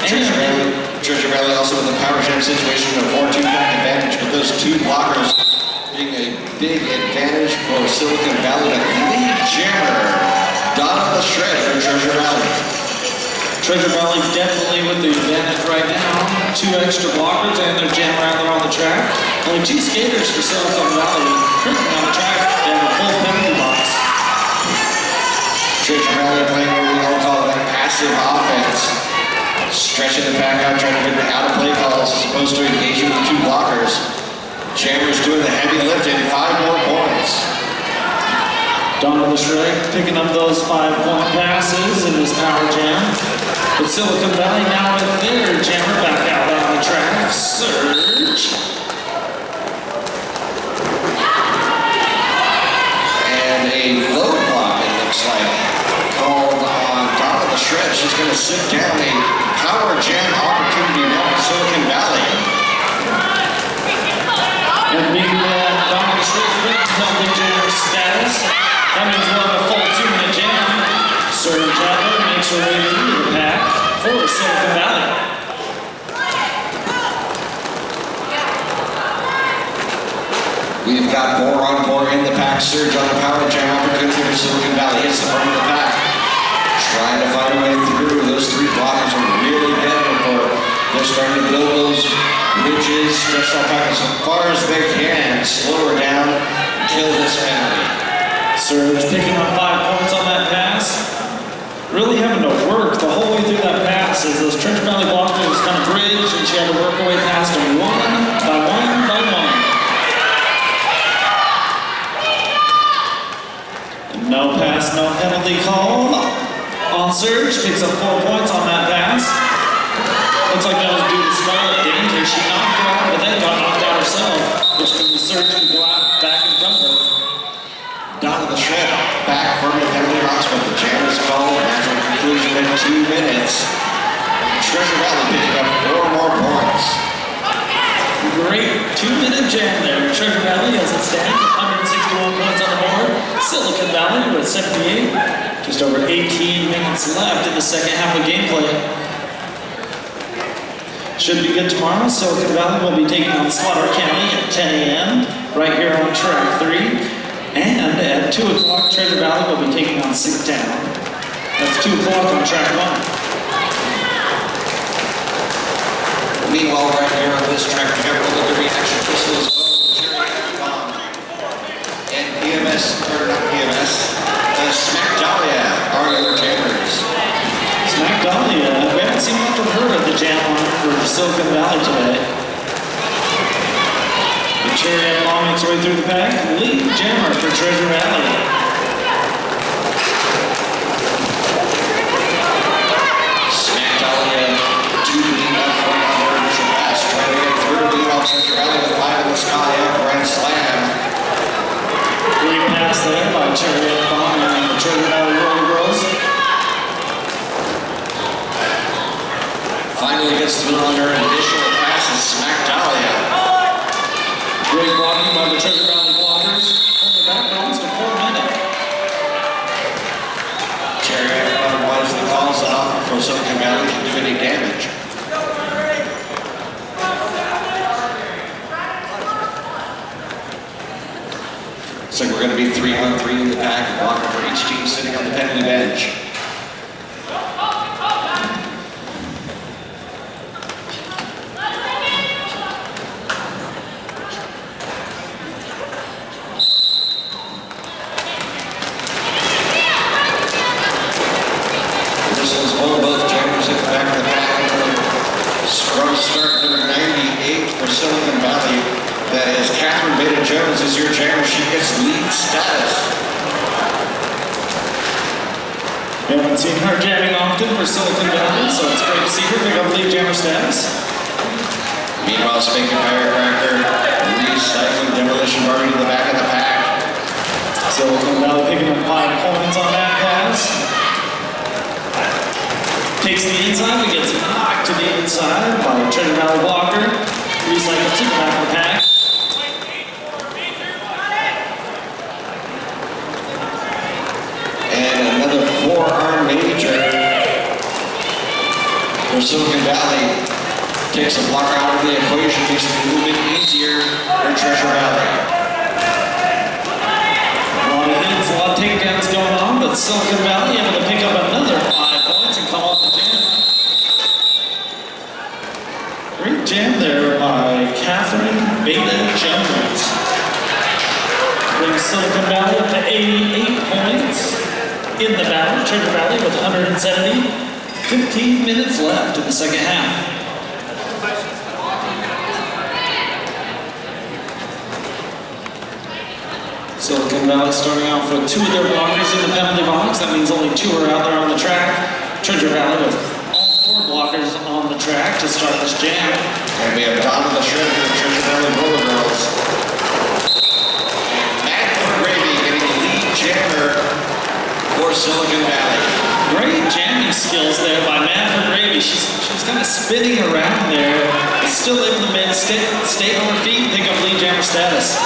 Treasure Valley also in the power jam situation, a 4-2 back advantage, with those two blockers being a big advantage for Silicon Valley. Lead jammer, Donna the Shred for Treasure Valley. Treasure Valley definitely with the advantage right now. 2 extra blockers and their jammer out there on the track. Only 2 skaters for Silicon Valley currently on the track. They have a full penalty box. Treasure Valley playing what we all call that passive offense. Stretching the pack out, trying to get the out-of-play calls as opposed to engaging with 2 blockers. Jammer's doing the heavy lifting, 5 more points. Donald the Shred picking up those 5-point passes in his power jam. But Silicon Valley now with their jammer back out on the track. Surge. And a low block, it looks like, called on Donald the Shred. She's going to sit down. A power jam opportunity now for Silicon Valley. And being Donald the Shred couldn't tell the jammer status. That means we'll have a full 2-minute jam. Surge Adler makes her way through the pack for Silicon Valley. We've got more in the pack. Surge on the power jam opportunity for Silicon Valley. It's the front of the pack. Trying to find a way through. Those 3 blockers are really getting for. They're starting to build those ridges, stretch that pack as far as they can. Slow her down, kill this penalty. Surge picking up 5 points on that pass. Really having to work the whole way through that pass as those Treasure Valley blockers kind of bridge, and she had to work her way past them one by one. No pass, no penalty call on Surge. Picks up 4 points on that pass. Looks like that was due to Scarlet Danger. She knocked her out, but then got knocked out herself, which means Surge could go out back in front of her. Donna the Shred back from the penalty box, but the jam is called. Natural conclusion in 2 minutes. Treasure Valley picking up 4 more points. Great 2-minute jam there. Treasure Valley as it stands, 161 points on the board. Silicon Valley with 78. Just over 18 minutes left in the second half of gameplay. Should be good tomorrow. Silicon Valley will be taking on Slaughter County at 10 a.m. right here on track 3. And at 2 o'clock, Treasure Valley will be taking on Sicktown. That's 2 o'clock on track 1. Meanwhile, right here on this track, we have a look at the reaction whistles, and PMS, or not PMS, Smack Dahlia are your jammers. Smack Dahlia, we haven't seen much of her at the jam line for Silicon Valley today. The Chariot Bomb makes her way through the pack. Lead jammer for Treasure Valley. Smack Dahlia, 2 lead up from under initial pass, trying to get through. Meanwhile, Treasure Valley with 5 in the sky, a grand slam. Great pass there by Chariot Bomb and the Treasure Valley Roller Girls. Finally gets through on her initial pass and Smack Dahlia. Great blocking by the Treasure Valley blockers. Coming back for almost a 4 minute. Chariot wisely calls out for Silicon Valley to do any damage. Looks like we're going to be 3-on-3 in the pack, a blocker for each team sitting on the penalty bench. Both jammers at the back of the pack. Scrum start number 98 for Silicon Valley. That is Catherine Beta-Jones is your jammer. She gets lead status. We haven't seen her jamming often for Silicon Valley, so it's great to see her pick up lead jammer status. Meanwhile, Spanking Firecracker, recycling Demolition Barbie to the back of the pack. Silicon Valley picking up 5 points on that pass. Takes the inside, but gets knocked to the inside by Treasure Valley blocker. Recycles to the back of the pack. And another forearm major for Silicon Valley. Takes the blocker out of the equation, makes it a little bit easier for Treasure Valley. A lot of hits, a lot of takedowns going on, but Silicon Valley able to pick up another 5 points and come off the jam. Great jam there by Catherine Beta-Jones. Brings Silicon Valley up to 88 points in the battle. Treasure Valley with 170. 15 minutes left in the second half. Silicon Valley starting off with 2 of their blockers in the penalty box. That means only 2 are out there on the track. Treasure Valley with all 4 blockers on the track to start this jam. And we have Donna the Shred for the Treasure Valley Roller Girls. And Matt Gravy getting the lead jammer for Silicon Valley. Great jamming skills there by Manfred Gravy. She's kind of spinning around there, still able to stay on her feet and pick up lead jammer status.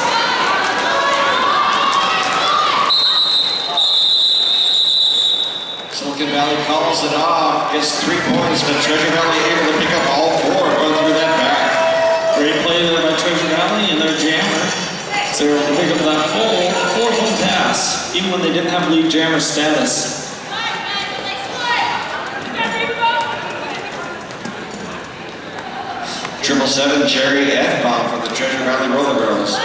Silicon Valley calls it off, gets 3 points, but Treasure Valley able to pick up all 4 going through that back. Great play there by Treasure Valley and their jammer. So they were able to pick up that full 4-point pass, even when they didn't have lead jammer status. Triple 7 Cherry F-bomb for the Treasure Valley Roller Girls.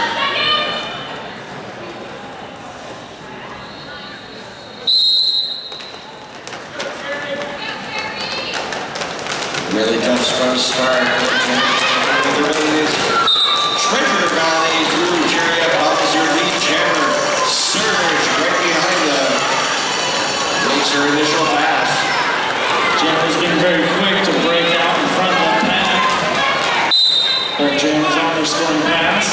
Really tough start. Treasure Valley through Cherry F-bomb is your lead jammer. Surge right behind them. Makes her initial pass. Jammer's been very quick to break out in front of that pack. Both jammers on their scoring pass.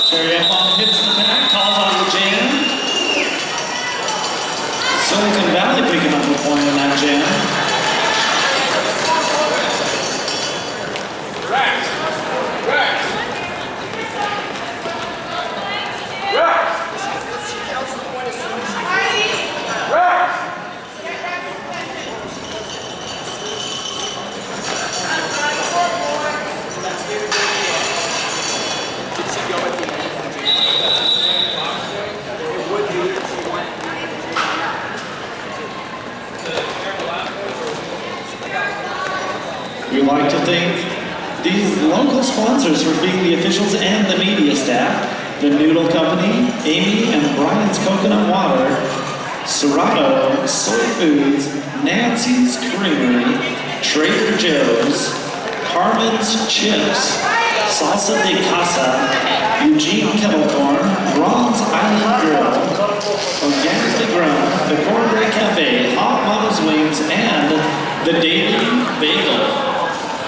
Cherry F-bomb hits the pack, calls out the jam. Silicon Valley picking up a point in that jam. We like to thank these local sponsors for being the officials and the media staff. The Noodle Company, Amy and Brian's Coconut Water, Serato Soy Foods, Nancy's Creamery, Trader Joe's, Carmen's Chips, Salsa de Casa, Eugene Kettle Corn, Ron's Island Grill, Organically Grown, the Cornbread Cafe, Hot Mama's Wings, and the Daily Bagel.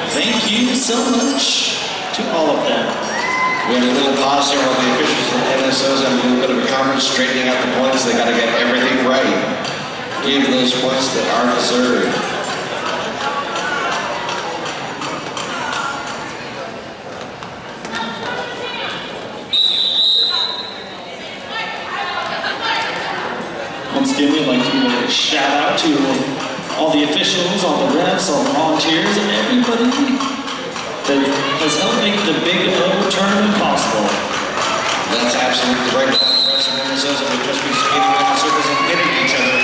Thank you so much to all of them. We had a little pause here while the officials and NSOs have a little bit of a conference straightening out the points. They got to get everything right. Give those points that are deserved. Once again, we'd like to give a shout out to all the officials, all the refs, all the volunteers, and everybody that has helped make the Big O tournament possible. That's absolutely right. The rest of the NSOs would just be skating around in circles and hitting each other.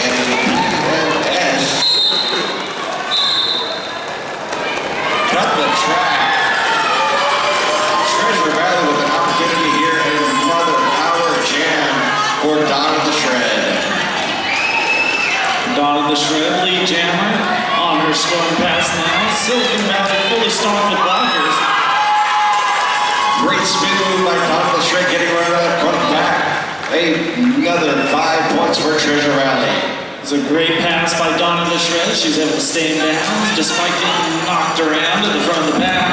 And PMS cut the track. Treasure Valley with an opportunity here and another power jam for Donna the Shred. Donna the Shred, lead jammer on longer scoring pass now. Silicon Valley fully stocked with blockers. Great spin move by Donovan Schratt getting rid of that front back. Another 5 points for Treasure Valley. It's a great pass by Donovan Schratt. She's able to stay down despite getting knocked around in the front of the pack.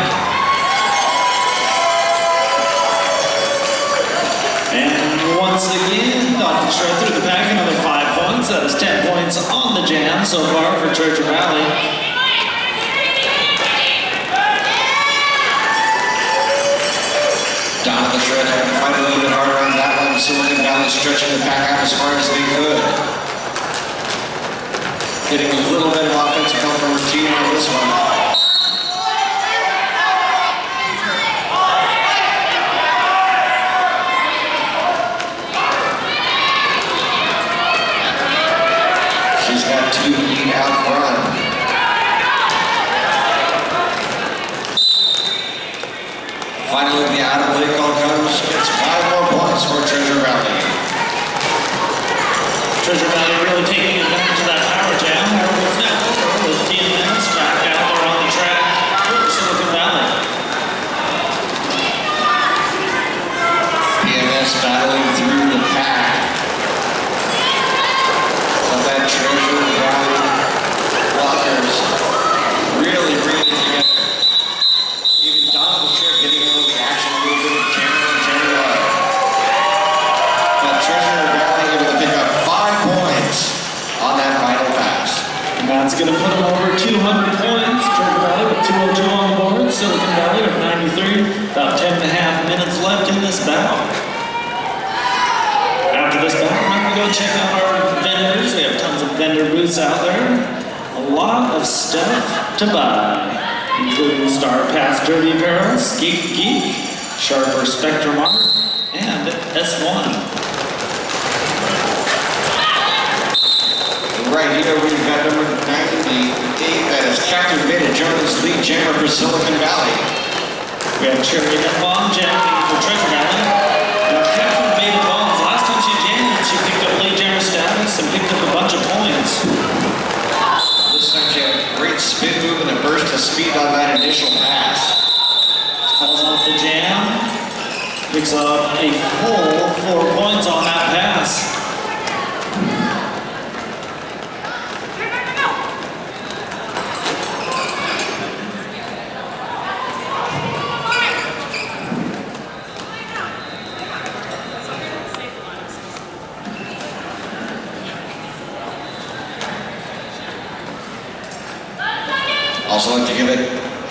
And once again, Donovan Schratt through the pack, another 5 points. That is 10 points on the jam so far for Treasure Valley. Donovan Schratt had to fight a little bit harder on that one. Silicon Valley stretching the pack out as far as they could. Getting a little bit of offensive help from Regina on this one. She's got 2 lead out front. Finally, the out of play call comes. It's 5 more points for Treasure Valley. Treasure Valley really taking advantage of that power jam. However, it's now over with TMS back out there on the track for Silicon Valley. PMS battling through the pack. But that Treasure Valley blockers really bringing it together. Even Donovan Schratt getting into the action a little bit of jamming. But Treasure Valley able to pick up 5 points on that final pass. And that's going to put them over 200 points. Treasure Valley with 202 on the board. Silicon Valley with 93. About 10 and a half minutes left in this battle. After this battle, remember to go check out our vendors. We have tons of vendor booths out there. A lot of stuff to buy, including Star Pass Derby Apparel, Skate Geek, Sharper Spectrum Art, and S1. Right here we've got number 98, that is Catherine Beta Jones, lead jammer for Silicon Valley. We have Cherry Netbomb jamming for Treasure Valley. Now Catherine Beta Bombs, last time she jammed, she picked up late jammer status and picked up a bunch of points. This time she had a great spin move and a burst of speed on that initial pass. Falls off the jam, picks up a full 4 points on that pass. Also like to give a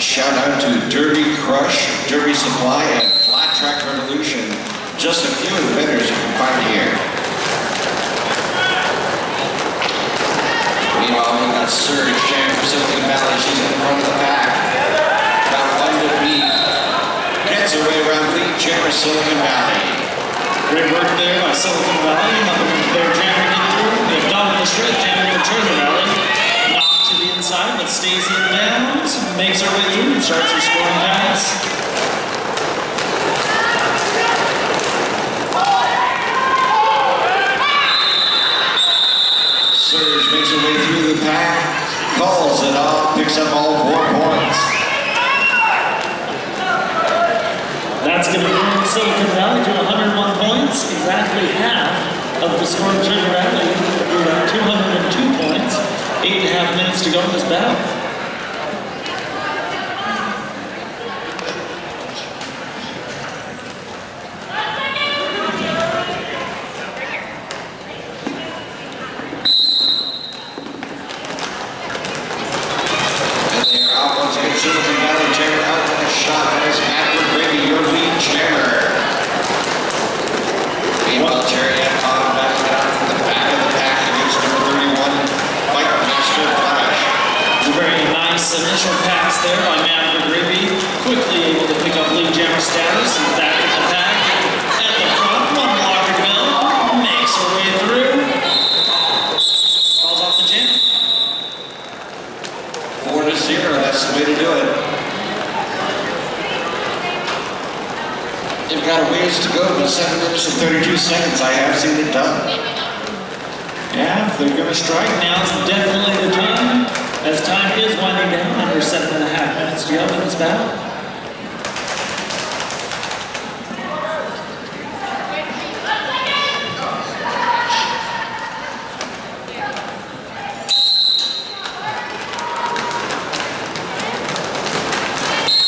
shout out to Derby Crush, Derby Supply, and Flat Track Revolution. Just a few of the vendors you can find here. Meanwhile, we got Surge jamming for Silicon Valley. She's in front of the pack. About 1 to beat. Gets her way around lead jammer Silicon Valley. Great work there by Silicon Valley. They're jamming it through. They've Donovan Schratt jamming in Treasure Valley. Knocked to the inside, but stays in bounds. Makes her way through and starts her scoring pass. Surge makes her way through the pack. Calls it off. Picks up all 4 points. That's going to bring Silicon Valley to 101 points, exactly half of the score of Treasure Valley. We're at 202 points, 8.5 minutes to go in this battle. And they are out once again. Silicon Valley jammer out with a shot. That is Matthew Brady, your lead jammer. Meanwhile, Cherry and Tom back out from the back of the pack against number 31, Fight Master Flash. A very nice initial pass there by Matt McGreevy. Quickly able to pick up lead jammer status and back in the pack. At the front, one blocker to go. Makes her way through. Falls off the jam. 4-0, that's the way to do it. They've got a ways to go, but 7 minutes and 32 seconds. I have seen it done. Yeah, if they're going to strike, now's definitely the time. As time is under 7.5 minutes to go in this battle.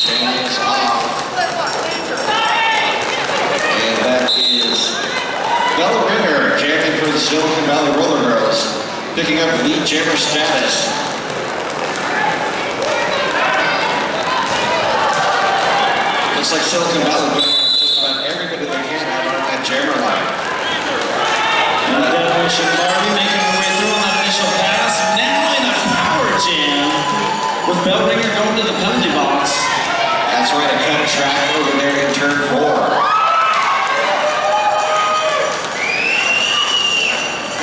Jamie is off. And that is Bella Ringer jamming for the Silicon Valley Roller Girls, picking up lead jammer status. Looks like Silicon Valley putting up just about everybody they can out on that jammer line. And Demolition Barbie making her way through on that initial pass. Now in a power jam with Bell Ringer going to the penalty box. That's right, a cut track over there in turn 4.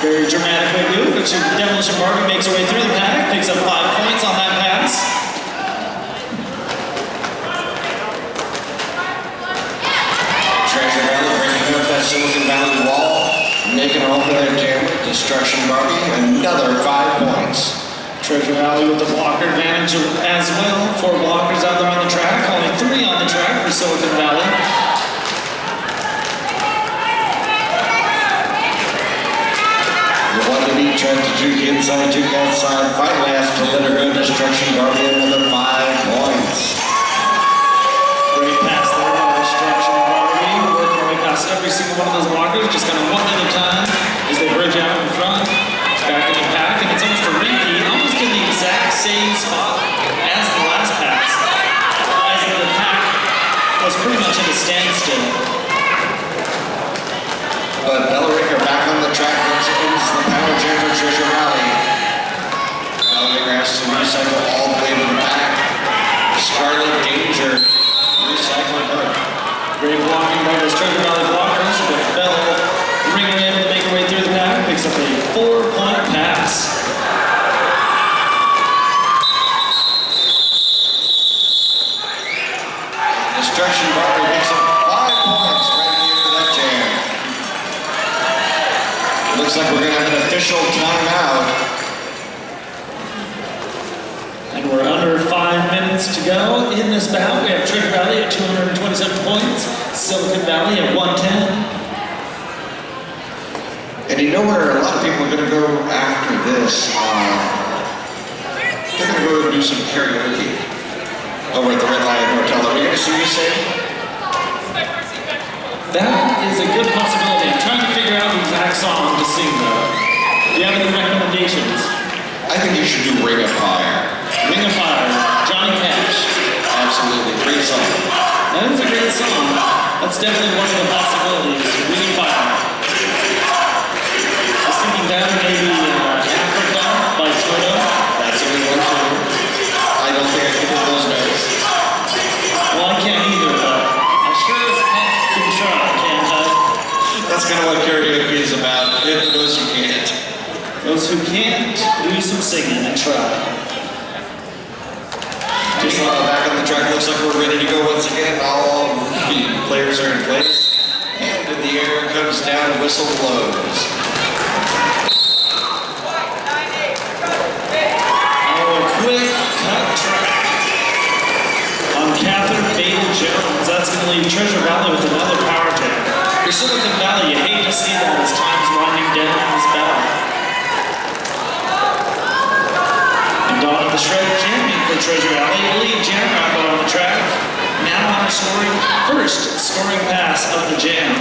Very dramatic move, which Demolition Barbie makes her way through the pack, picks up 5 points on that pass. Treasure Valley breaking up that Silicon Valley wall, making her over their jammer. Destruction Barbie, another 5 points. Treasure Valley with the blocker advantage as well. 4 blockers out there on the track, only 3 on the track for Silicon Valley. The one to beat tried to juke inside, juke outside. Finally has to let her go. Destruction Barbie, another 5 points. Great pass there by Destruction Barbie, working her way past every single one of those blockers, just kind of one at a time as they bridge out in front. It's back in the pack, and it's almost a repeat, almost in the exact same spot as the last pass, as the pack was pretty much at a standstill. But Bella Ringer back on the track once it ends the power jam for Treasure Valley. Bella Ringer has to recycle all the way to the back. Scarlet Danger recycling her. Great blocking by those Treasure Valley blockers, but Bella Ringer able to make her way through the pack, picks up a 4-point pass. Destruction Barbie picks up 5 points right at the end of that jam. Looks like we're going to have an official timeout. And we're under 5 minutes to go in this bout. We have Treasure Valley at 227 points, Silicon Valley at 110. And you know where a lot of people are going to go after this? They're going to go do some karaoke over at the Red Lion Hotel. Are we going to see you sing? That is a good possibility. I'm trying to figure out the exact song to sing though. Do you have any recommendations? I think you should do Ring of Fire. Ring of Fire, Johnny Cash. Absolutely, great song. That is a great song. That's definitely one of the possibilities. Ring of Fire. I was thinking that maybe Africa by Toto. That's a good one too. I don't think I can hit those notes. Well, I can't either, but I sure as heck can try, can't I? That's kind of what karaoke is about. Hit those you can't. Those who can't, do some singing and try. Just back on the track, looks like we're ready to go once again. All the players are in place. And in the air comes down, whistle blows. Oh, a quick cut track on Catherine Baden-Jones. That's going to leave Treasure Valley with another power jam. For Silicon Valley, you hate to see that as time's winding down in this battle. And Dawn of the Shred jamming for Treasure Valley. Lead jammer out there on the track. Now on her first scoring pass of the jam.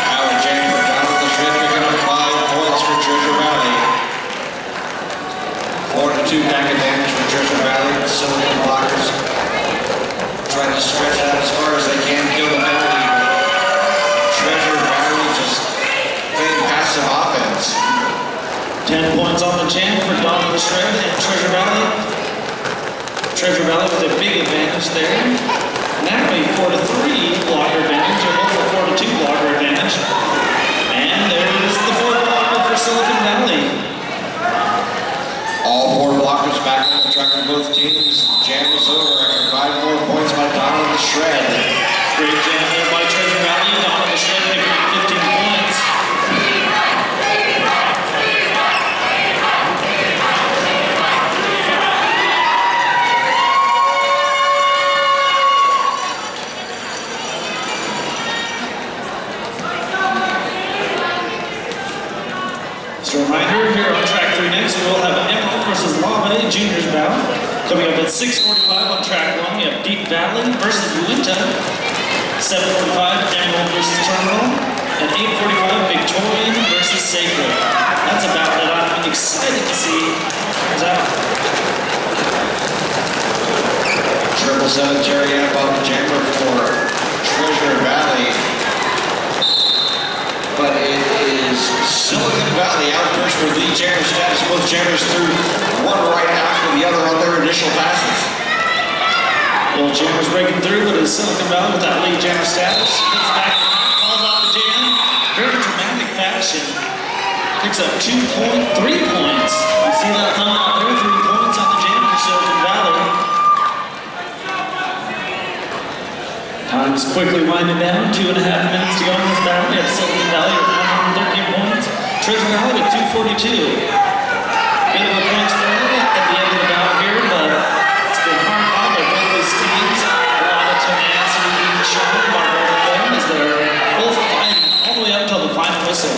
Power jam for Dawn of the Shred, picking up 5 points for Treasure Valley. 4-2 back advantage for Treasure Valley. The Silicon blockers trying to stretch it out as far as they can, kill the penalty. Treasure Valley just playing passive offense. 10 points on the jam for Dawn of the Shred and Treasure Valley. Treasure Valley with a big advantage there. Now a 4-3 blocker advantage, or both a 4-2 blocker advantage. And there's the 4th blocker for Silicon Valley. All 4 blockers back on the track for both teams. Jam is over after 5 more points by Dawn of the Shred. Great jam there by Treasure Valley. Dawn of the Shred picking up 15 points. Just a reminder, here on track 3 next, we'll have Emerald versus Lave Juniors bout. Coming up at 6:45 on track 1, we have Deep Valley versus Uinta. 7:45, Emerald versus Terminal. And 8:45, Victorian versus Sacred. That's a bout that I'm excited to see turns out. 777 Jerry Amp off the jammer for Treasure Valley. But it is Silicon Valley out first with lead jammer status. Both jammers threw one right after the other on their initial passes. Well, jammer's breaking through with his Silicon Valley with that lead jammer status. Gets back, falls off the jam. Very dramatic fashion. Picks up 3 points. You see that thumb out there? 3 points on the jammer for Silicon Valley. Time's quickly winding down. 2.5 minutes to go in this battle. We have Silicon Valley with 113 points. Treasure Valley with 242. Bit of a point spread at the end of the battle here, but it's been hard fought by both these teams. A lot of tenacity being shown by both of them as they're both fighting all the way up until the final whistle.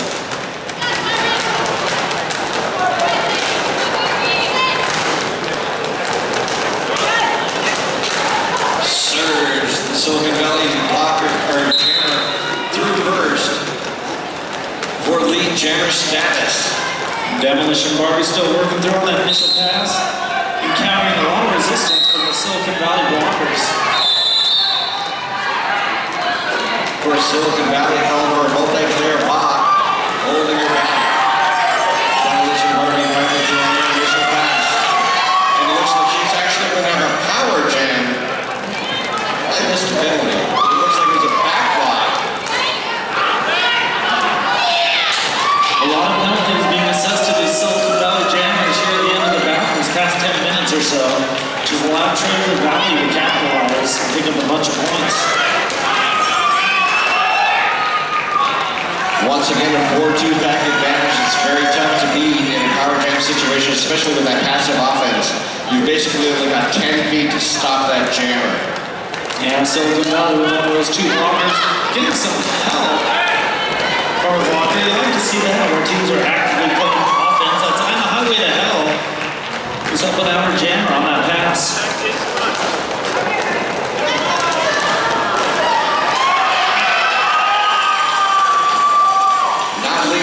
Surge, the Silicon Valley blocker or jammer through first for lead jammer status. Demolition Barbie still working through on that initial pass, encountering a lot of resistance from the Silicon Valley blockers. For Silicon Valley, however, a multi-player block holding her back. Demolition Barbie finally doing the initial pass. And it looks like she's actually going to have a power jam. I missed a penalty. It looks like it was a back block. A lot of penalties being assessed to these Silicon Valley jammers here at the end of the battle these past 10 minutes or so, which has allowed Treasure Valley to capitalize and pick up a bunch of points. Once again, a 4-2 back advantage. It's very tough to beat in a power jam situation, especially with that passive offense. You basically only got 10 feet to stop that jammer. Yeah, Silicon Valley with one of those 2 blockers getting some help. For a blocker, you like to see that where teams are actively putting offense. That's on the highway to hell. Who's up with our jammer on that pass?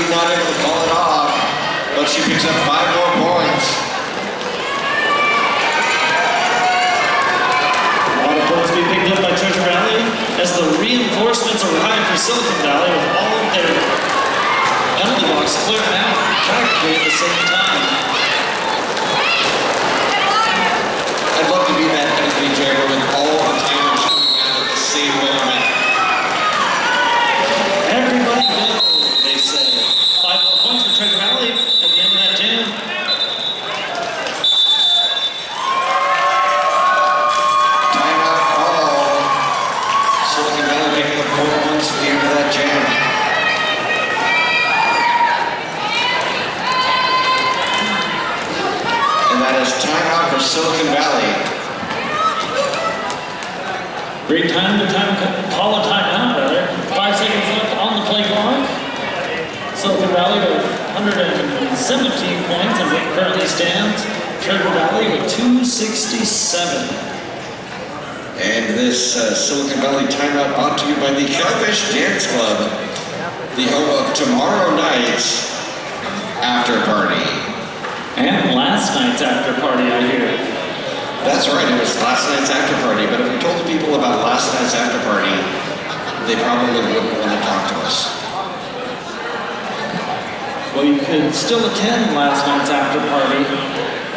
Not able to call it off, but she picks up 5 more points. A lot of points being picked up by Treasure Valley as the reinforcements arrive for Silicon Valley with all of their penalty blocks clearing out practically at the same time. I'd love to be that penalty jammer with all the jammers coming out at the same moment. Everybody go, they say. 5 more points for Treasure Valley at the end of that jam. Timeout call. Silicon Valley picking up 4 points at the end of that jam. And that is timeout for Silicon Valley. Great time to call a timeout, rather. 5 seconds left on the play clock. Silicon Valley with 117 points as it currently stands. Treasure Valley with 267. And this Silicon Valley timeout brought to you by the Cowfish Dance Club, the home of tomorrow night's after party. And last night's after party, I hear. That's right, it was last night's after party, but if we told the people about last night's after party, they probably wouldn't want to talk to us. Well, you could still attend last night's after party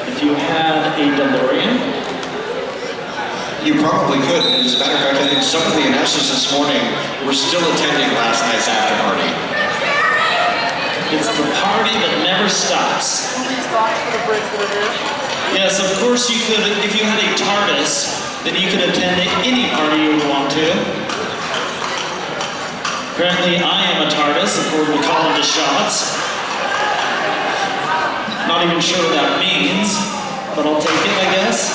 if you had a DeLorean. You probably could. As a matter of fact, I think some of the announcers this morning were still attending last night's after party. It's the party that never stops. Yes, of course you could, if you had a TARDIS, then you could attend any party you would want to. Apparently I am a TARDIS, according to Colin DeShots. Not even sure what that means, but I'll take it, I guess.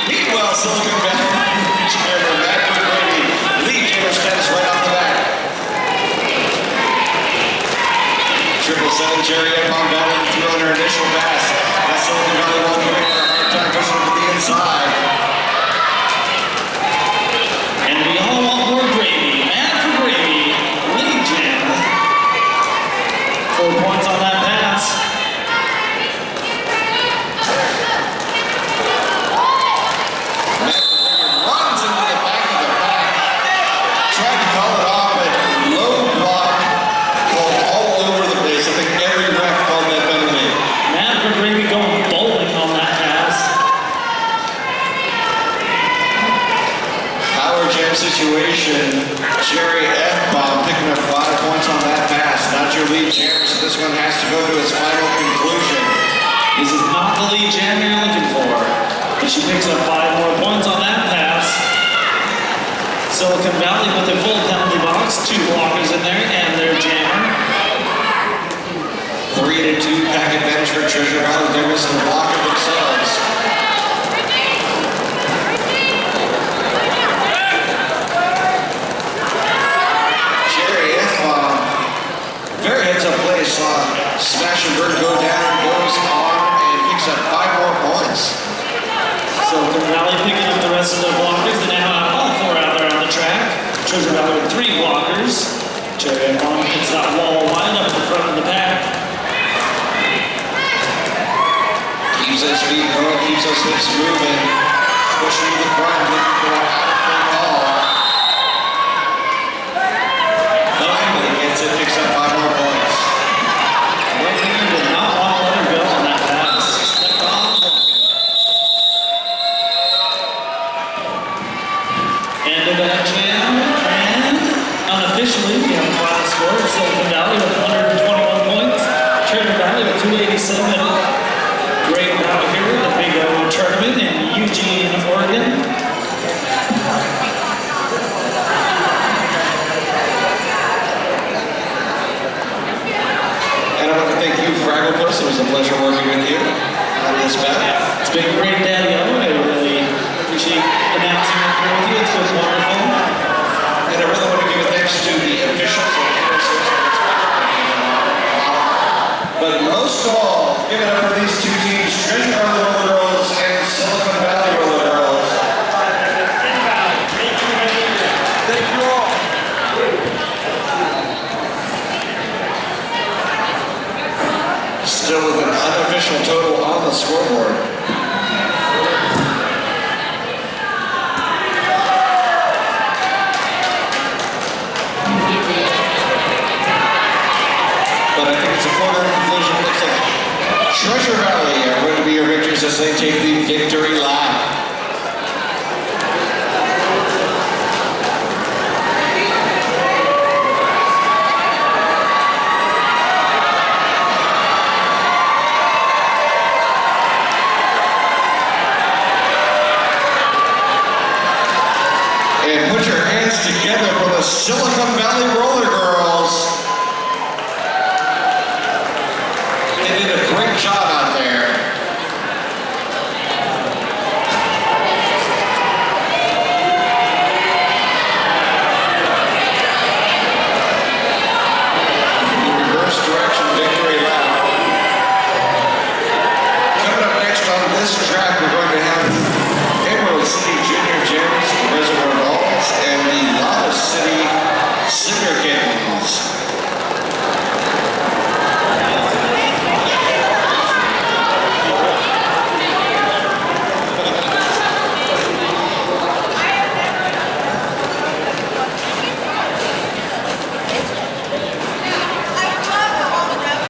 Meanwhile, Silicon Valley jammer Matt McGrady, lead jammer status and Jerry Epon battling through on her initial pass. That's Silicon Valley Ball giving her a hard time pushing to the inside. And we all want more gravy. And for gravy, Lee Jam. 4 points on that pass. Runs into the back of the pack. Tried to call it off, but low block called all over the place. I think every ref called that penalty. Matt for gravy going bowling on that pass. Power jam situation. Jerry F-bomb picking up 5 points on that pass. Not your lead jammer, so this one has to go to its final conclusion. This is not the lead jam you're looking for. But she picks up 5 more points on that pass. Silicon Valley with a full penalty box, 2 blockers in there, and their jammer. 3-2 pack advantage for Treasure Valley. They're missing a blocker themselves. Jerry F-bomb. Very heads-up play. Saw Smash and Bird go down, goes on, and picks up 5 more points. Silicon Valley picking up the rest of the blockers. They now have all 4 out there on the track. Treasure Valley with 3 blockers. Jerry Epon hits that wall wide up at the front of the pack. Keeps those feet going, keeps those hips moving. Pushing to the front, looking for that out-of-play call. Finally gets it, picks up 5 more points. Whitehaven did not want to let her go on that pass. Stepped off. End of that jam, and unofficially, we have the final score. Silicon Valley with 121 points. Treasure Valley with 287. Great bout here at the Big O tournament in Eugene, Oregon. And I want to thank you, Fragglepuss. It was a pleasure working with you on this bet. It's been great, Daddy-O. I really appreciate announcing it here with you. It's been wonderful. And I really want to give a thanks to the officials and but most of all, give it up for these 2 teams, Treasure Valley Roller Girls and Silicon Valley Roller Girls. Thank you all. Still with an unofficial total on the scoreboard. But I think it's a foregone conclusion. It looks like Treasure Valley are going to be your victors as they take the victory lap. And put your hands together for the Silicon Valley Roll.